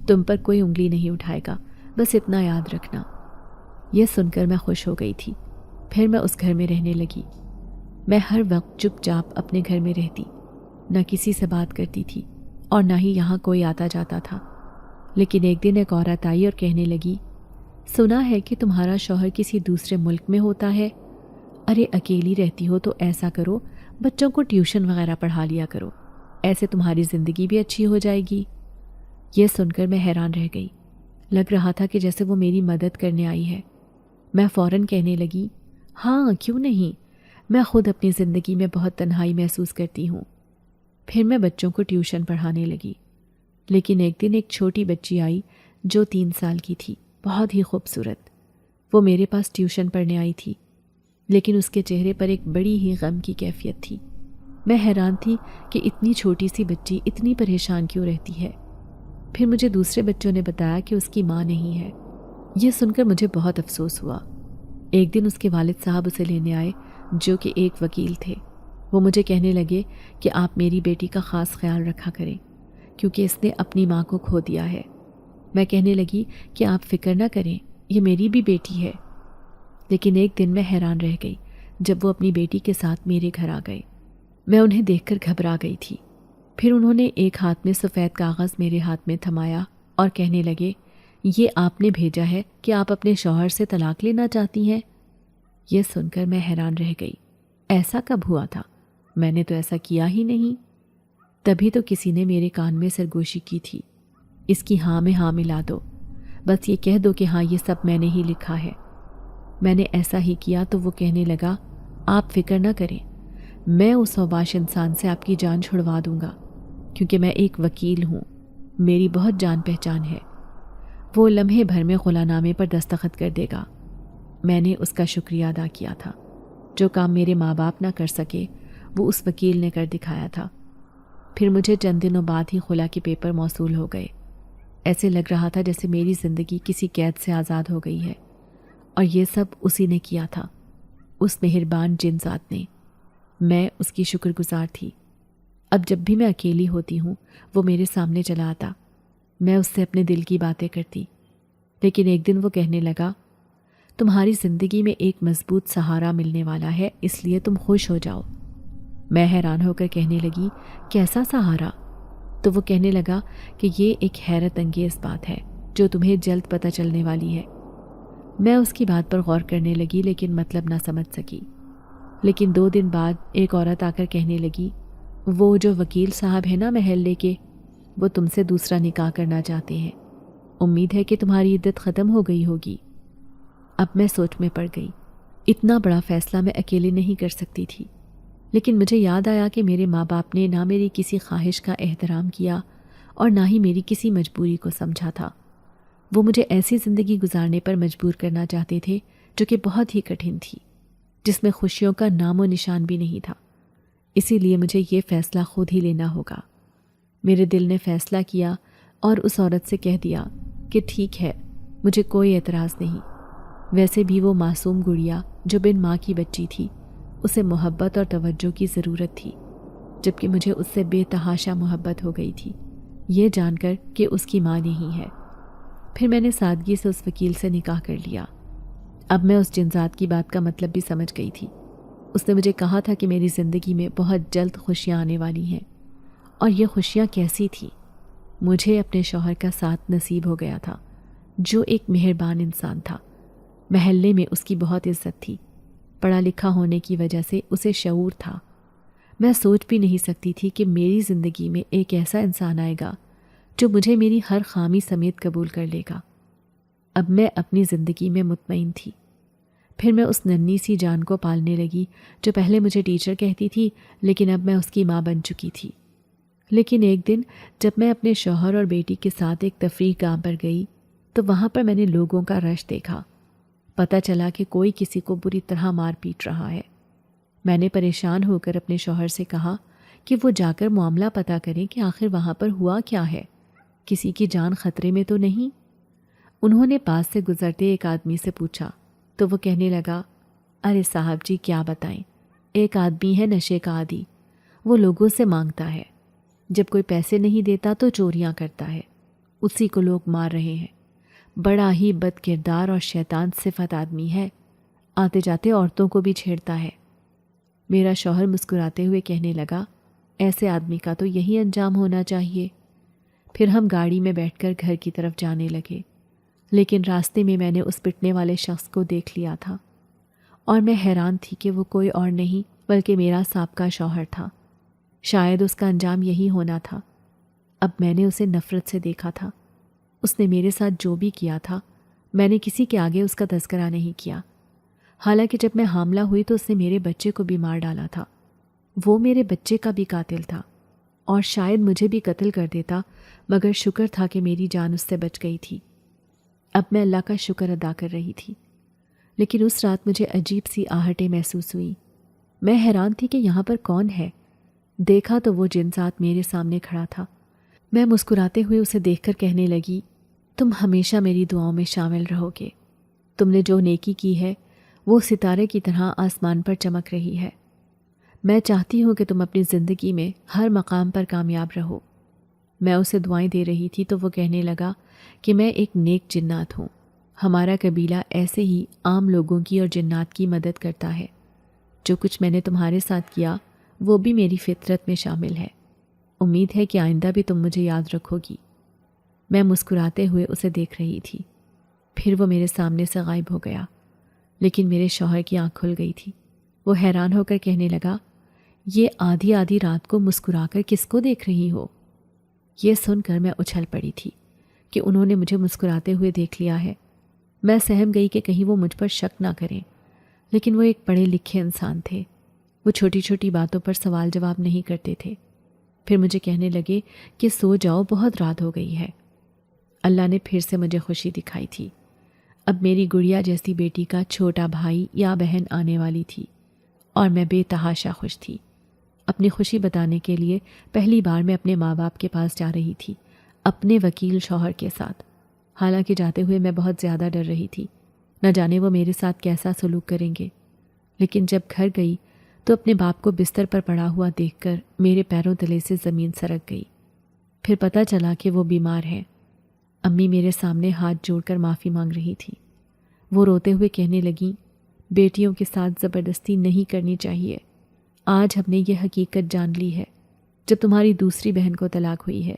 تم پر کوئی انگلی نہیں اٹھائے گا، بس اتنا یاد رکھنا۔ یہ سن کر میں خوش ہو گئی تھی۔ پھر میں اس گھر میں رہنے لگی۔ میں ہر وقت چپ چاپ اپنے گھر میں رہتی، نہ کسی سے بات کرتی تھی اور نہ ہی یہاں کوئی آتا جاتا تھا۔ لیکن ایک دن ایک عورت آئی اور کہنے لگی، سنا ہے کہ تمہارا شوہر کسی دوسرے ملک میں ہوتا ہے، ارے اکیلی رہتی ہو تو ایسا کرو، بچوں کو ٹیوشن وغیرہ پڑھا لیا کرو، ایسے تمہاری زندگی بھی اچھی ہو جائے گی۔ یہ سن کر میں حیران رہ گئی، لگ رہا تھا کہ جیسے وہ میری مدد کرنے آئی ہے۔ میں فوراً کہنے لگی، ہاں کیوں نہیں، میں خود اپنی زندگی میں بہت تنہائی محسوس کرتی ہوں۔ پھر میں بچوں کو ٹیوشن پڑھانے لگی، لیکن ایک دن ایک چھوٹی بچی آئی جو 3 سال کی تھی، بہت ہی خوبصورت۔ وہ میرے پاس ٹیوشن پڑھنے آئی تھی، لیکن اس کے چہرے پر ایک بڑی ہی غم کی کیفیت تھی۔ میں حیران تھی کہ اتنی چھوٹی سی بچی اتنی پریشان کیوں رہتی ہے۔ پھر مجھے دوسرے بچوں نے بتایا کہ اس کی ماں نہیں ہے۔ یہ سن کر مجھے بہت افسوس ہوا۔ ایک دن اس کے والد صاحب اسے لینے آئے جو کہ ایک وکیل تھے۔ وہ مجھے کہنے لگے کہ آپ میری بیٹی کا خاص خیال رکھا کریں کیونکہ اس نے اپنی ماں کو کھو دیا ہے۔ میں کہنے لگی کہ آپ فکر نہ کریں، یہ میری بھی بیٹی ہے۔ لیکن ایک دن میں حیران رہ گئی جب وہ اپنی بیٹی کے ساتھ میرے گھر آ گئے۔ میں انہیں دیکھ کر گھبرا گئی تھی۔ پھر انہوں نے ایک ہاتھ میں سفید کاغذ میرے ہاتھ میں تھمایا اور کہنے لگے، یہ آپ نے بھیجا ہے کہ آپ اپنے شوہر سے طلاق لینا چاہتی ہیں۔ یہ سن کر میں حیران رہ گئی۔ ایسا کب ہوا تھا؟ میں نے تو ایسا کیا ہی نہیں۔ تبھی تو کسی نے میرے کان میں سرگوشی کی تھی، اس کی ہاں میں ہاں ملا دو، بس یہ کہہ دو کہ ہاں یہ سب میں نے ہی لکھا ہے۔ میں نے ایسا ہی کیا تو وہ کہنے لگا، آپ فکر نہ کریں، میں اس اوباش انسان سے آپ کی جان چھڑوا دوں گا کیونکہ میں ایک وکیل ہوں، میری بہت جان پہچان ہے۔ وہ لمحے بھر میں خلا نامے پر دستخط کر دے گا۔ میں نے اس کا شکریہ ادا کیا تھا۔ جو کام میرے ماں باپ نہ کر سکے وہ اس وکیل نے کر دکھایا تھا۔ پھر مجھے چند دنوں بعد ہی خلا کے پیپر موصول ہو گئے۔ ایسے لگ رہا تھا جیسے میری زندگی کسی قید سے آزاد ہو گئی ہے، اور یہ سب اسی نے کیا تھا، اس مہربان جن ذات نے۔ میں اس کی شکر گزار تھی۔ اب جب بھی میں اکیلی ہوتی ہوں وہ میرے سامنے چلا آتا، میں اس سے اپنے دل کی باتیں کرتی۔ لیکن ایک دن وہ کہنے لگا، تمہاری زندگی میں ایک مضبوط سہارا ملنے والا ہے، اس لیے تم خوش ہو جاؤ۔ میں حیران ہو کر کہنے لگی، کیسا سہارا؟ تو وہ کہنے لگا کہ یہ ایک حیرت انگیز بات ہے جو تمہیں جلد پتہ چلنے والی ہے۔ میں اس کی بات پر غور کرنے لگی لیکن مطلب نہ سمجھ سکی۔ لیکن 2 دن بعد ایک عورت آ کر کہنے لگی، وہ جو وکیل صاحب ہے نا محلے کے، وہ تم سے دوسرا نکاح کرنا چاہتے ہیں۔ امید ہے کہ تمہاری عدت ختم ہو گئی ہوگی۔ اب میں سوچ میں پڑ گئی۔ اتنا بڑا فیصلہ میں اکیلے نہیں کر سکتی تھی، لیکن مجھے یاد آیا کہ میرے ماں باپ نے نہ میری کسی خواہش کا احترام کیا اور نہ ہی میری کسی مجبوری کو سمجھا تھا۔ وہ مجھے ایسی زندگی گزارنے پر مجبور کرنا چاہتے تھے جو کہ بہت ہی کٹھن تھی، جس میں خوشیوں کا نام و نشان بھی نہیں تھا۔ اسی لیے مجھے یہ فیصلہ خود ہی لینا ہوگا۔ میرے دل نے فیصلہ کیا اور اس عورت سے کہہ دیا کہ ٹھیک ہے، مجھے کوئی اعتراض نہیں۔ ویسے بھی وہ معصوم گڑیا جو بن ماں کی بچی تھی، اسے محبت اور توجہ کی ضرورت تھی، جبکہ مجھے اس سے بے تحاشا محبت ہو گئی تھی، یہ جان کر کہ اس کی ماں نہیں ہے۔ پھر میں نے سادگی سے اس وکیل سے نکاح کر لیا۔ اب میں اس جنزات کی بات کا مطلب بھی سمجھ گئی تھی۔ اس نے مجھے کہا تھا کہ میری زندگی میں بہت جلد خوشیاں آنے والی ہیں، اور یہ خوشیاں کیسی تھیں؟ مجھے اپنے شوہر کا ساتھ نصیب ہو گیا تھا جو ایک مہربان انسان تھا۔ محلے میں اس کی بہت عزت تھی، پڑھا لکھا ہونے کی وجہ سے اسے شعور تھا۔ میں سوچ بھی نہیں سکتی تھی کہ میری زندگی میں ایک ایسا انسان آئے گا جو مجھے میری ہر خامی سمیت قبول کر لے گا۔ اب میں اپنی زندگی میں مطمئن تھی۔ پھر میں اس ننھی سی جان کو پالنے لگی جو پہلے مجھے ٹیچر کہتی تھی، لیکن اب میں اس کی ماں بن چکی تھی۔ لیکن ایک دن جب میں اپنے شوہر اور بیٹی کے ساتھ ایک تفریح گاہ پر گئی تو وہاں پر میں نے لوگوں کا رش دیکھا۔ پتہ چلا کہ کوئی کسی کو بری طرح مار پیٹ رہا ہے۔ میں نے پریشان ہو کر اپنے شوہر سے کہا کہ وہ جا کر معاملہ پتہ کریں کہ آخر وہاں پر ہوا کیا ہے، کسی کی جان خطرے میں تو نہیں۔ انہوں نے پاس سے گزرتے ایک آدمی سے پوچھا تو وہ کہنے لگا، ارے صاحب جی کیا بتائیں، ایک آدمی ہے نشے کا عادی، وہ لوگوں سے مانگتا ہے، جب کوئی پیسے نہیں دیتا تو چوریاں کرتا ہے، اسی کو لوگ مار رہے ہیں۔ بڑا ہی بد کردار اور شیطان صفت آدمی ہے، آتے جاتے عورتوں کو بھی چھیڑتا ہے۔ میرا شوہر مسکراتے ہوئے کہنے لگا، ایسے آدمی کا تو یہی انجام ہونا چاہیے۔ پھر ہم گاڑی میں بیٹھ کر گھر کی طرف جانے لگے، لیکن راستے میں نے اس پٹنے والے شخص کو دیکھ لیا تھا، اور میں حیران تھی کہ وہ کوئی اور نہیں بلکہ میرا سابقہ شوہر تھا۔ شاید اس کا انجام یہی ہونا تھا۔ اب میں نے اسے نفرت سے دیکھا تھا۔ اس نے میرے ساتھ جو بھی کیا تھا، میں نے کسی کے آگے اس کا تذکرہ نہیں کیا۔ حالانکہ جب میں حاملہ ہوئی تو اس نے میرے بچے کو بھی مار ڈالا تھا۔ وہ میرے بچے کا بھی قاتل تھا اور شاید مجھے بھی قتل کر دیتا، مگر شکر تھا کہ میری جان اس سے بچ گئی تھی۔ اب میں اللہ کا شکر ادا کر رہی تھی، لیکن اس رات مجھے عجیب سی آہٹیں محسوس ہوئیں۔ میں حیران تھی کہ یہاں پر کون ہے۔ دیکھا تو وہ جن ذات میرے سامنے کھڑا تھا۔ میں مسکراتے ہوئے اسے دیکھ کر کہنے لگی، تم ہمیشہ میری دعاؤں میں شامل رہو گے۔ تم نے جو نیکی کی ہے وہ ستارے کی طرح آسمان پر چمک رہی ہے۔ میں چاہتی ہوں کہ تم اپنی زندگی میں ہر مقام پر کامیاب رہو۔ میں اسے دعائیں دے رہی تھی تو وہ کہنے لگا کہ میں ایک نیک جنات ہوں۔ ہمارا قبیلہ ایسے ہی عام لوگوں کی اور جنات کی مدد کرتا ہے۔ جو کچھ میں نے تمہارے ساتھ کیا وہ بھی میری فطرت میں شامل ہے۔ امید ہے کہ آئندہ بھی تم مجھے یاد رکھو گی۔ میں مسکراتے ہوئے اسے دیکھ رہی تھی، پھر وہ میرے سامنے سے غائب ہو گیا، لیکن میرے شوہر کی آنکھ کھل گئی تھی۔ وہ حیران ہو کر کہنے لگا، یہ آدھی آدھی رات کو مسکرا کر کس کو دیکھ رہی ہو؟ یہ سن کر میں اچھل پڑی تھی کہ انہوں نے مجھے مسکراتے ہوئے دیکھ لیا ہے۔ میں سہم گئی کہ کہیں وہ مجھ پر شک نہ کریں، لیکن وہ ایک پڑھے لکھے انسان تھے۔ وہ چھوٹی چھوٹی باتوں پر سوال جواب نہیں کرتے تھے۔ پھر مجھے کہنے لگے کہ سو جاؤ، بہت رات ہو گئی ہے۔ اللہ نے پھر سے مجھے خوشی دکھائی تھی۔ اب میری گڑیا جیسی بیٹی کا چھوٹا بھائی یا بہن آنے والی تھی اور میں بے تحاشا خوش تھی۔ اپنی خوشی بتانے کے لیے پہلی بار میں اپنے ماں باپ کے پاس جا رہی تھی، اپنے وکیل شوہر کے ساتھ۔ حالانکہ جاتے ہوئے میں بہت زیادہ ڈر رہی تھی، نہ جانے وہ میرے ساتھ کیسا سلوک کریں گے۔ لیکن جب گھر گئی تو اپنے باپ کو بستر پر پڑا ہوا دیکھ کر میرے پیروں تلے سے زمین سرک گئی۔ پھر پتہ چلا کہ وہ بیمار ہے۔ امی میرے سامنے ہاتھ جوڑ کر معافی مانگ رہی تھی۔ وہ روتے ہوئے کہنے لگیں، بیٹیوں کے ساتھ زبردستی نہیں کرنی چاہیے۔ آج ہم نے یہ حقیقت جان لی ہے جب تمہاری دوسری بہن کو طلاق ہوئی ہے۔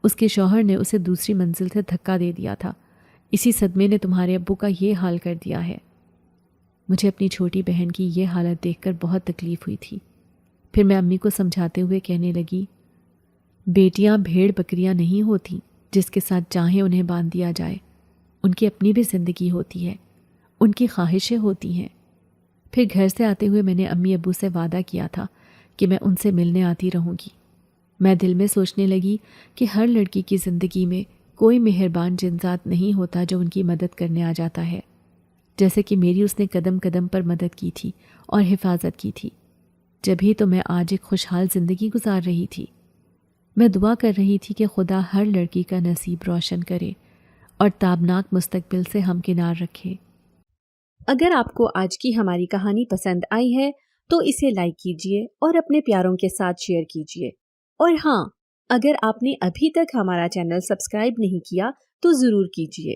اس کے شوہر نے اسے دوسری منزل سے دھکا دے دیا تھا۔ اسی صدمے نے تمہارے ابو کا یہ حال کر دیا ہے۔ مجھے اپنی چھوٹی بہن کی یہ حالت دیکھ کر بہت تکلیف ہوئی تھی۔ پھر میں امی کو سمجھاتے ہوئے کہنے لگی، بیٹیاں بھیڑ بکریاں نہیں ہوتی جس کے ساتھ چاہیں انہیں باندھ دیا جائے۔ ان کی اپنی بھی زندگی ہوتی ہے، ان کی خواہشیں ہوتی ہیں۔ پھر گھر سے آتے ہوئے میں نے امی ابو سے وعدہ کیا تھا کہ میں ان سے ملنے آتی رہوں گی۔ میں دل میں سوچنے لگی کہ ہر لڑکی کی زندگی میں کوئی مہربان جنذات نہیں ہوتا جو ان کی مدد کرنے آ جاتا ہے، جیسے کہ میری اس نے قدم قدم پر مدد کی تھی اور حفاظت کی تھی۔ جبھی تو میں آج ایک خوشحال زندگی گزار رہی تھی۔ میں دعا کر رہی تھی کہ خدا ہر لڑکی کا نصیب روشن کرے اور تابناک مستقبل سے ہمکنار رکھے۔ اگر آپ کو آج کی ہماری کہانی پسند آئی ہے تو اسے لائک کیجیے اور اپنے پیاروں کے ساتھ شیئر کیجیے، اور ہاں، اگر آپ نے ابھی تک ہمارا چینل سبسکرائب نہیں کیا تو ضرور کیجیے۔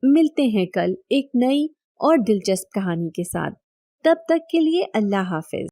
ملتے ہیں کل ایک نئی اور دلچسپ کہانی کے ساتھ، تب تک کے لیے اللہ حافظ۔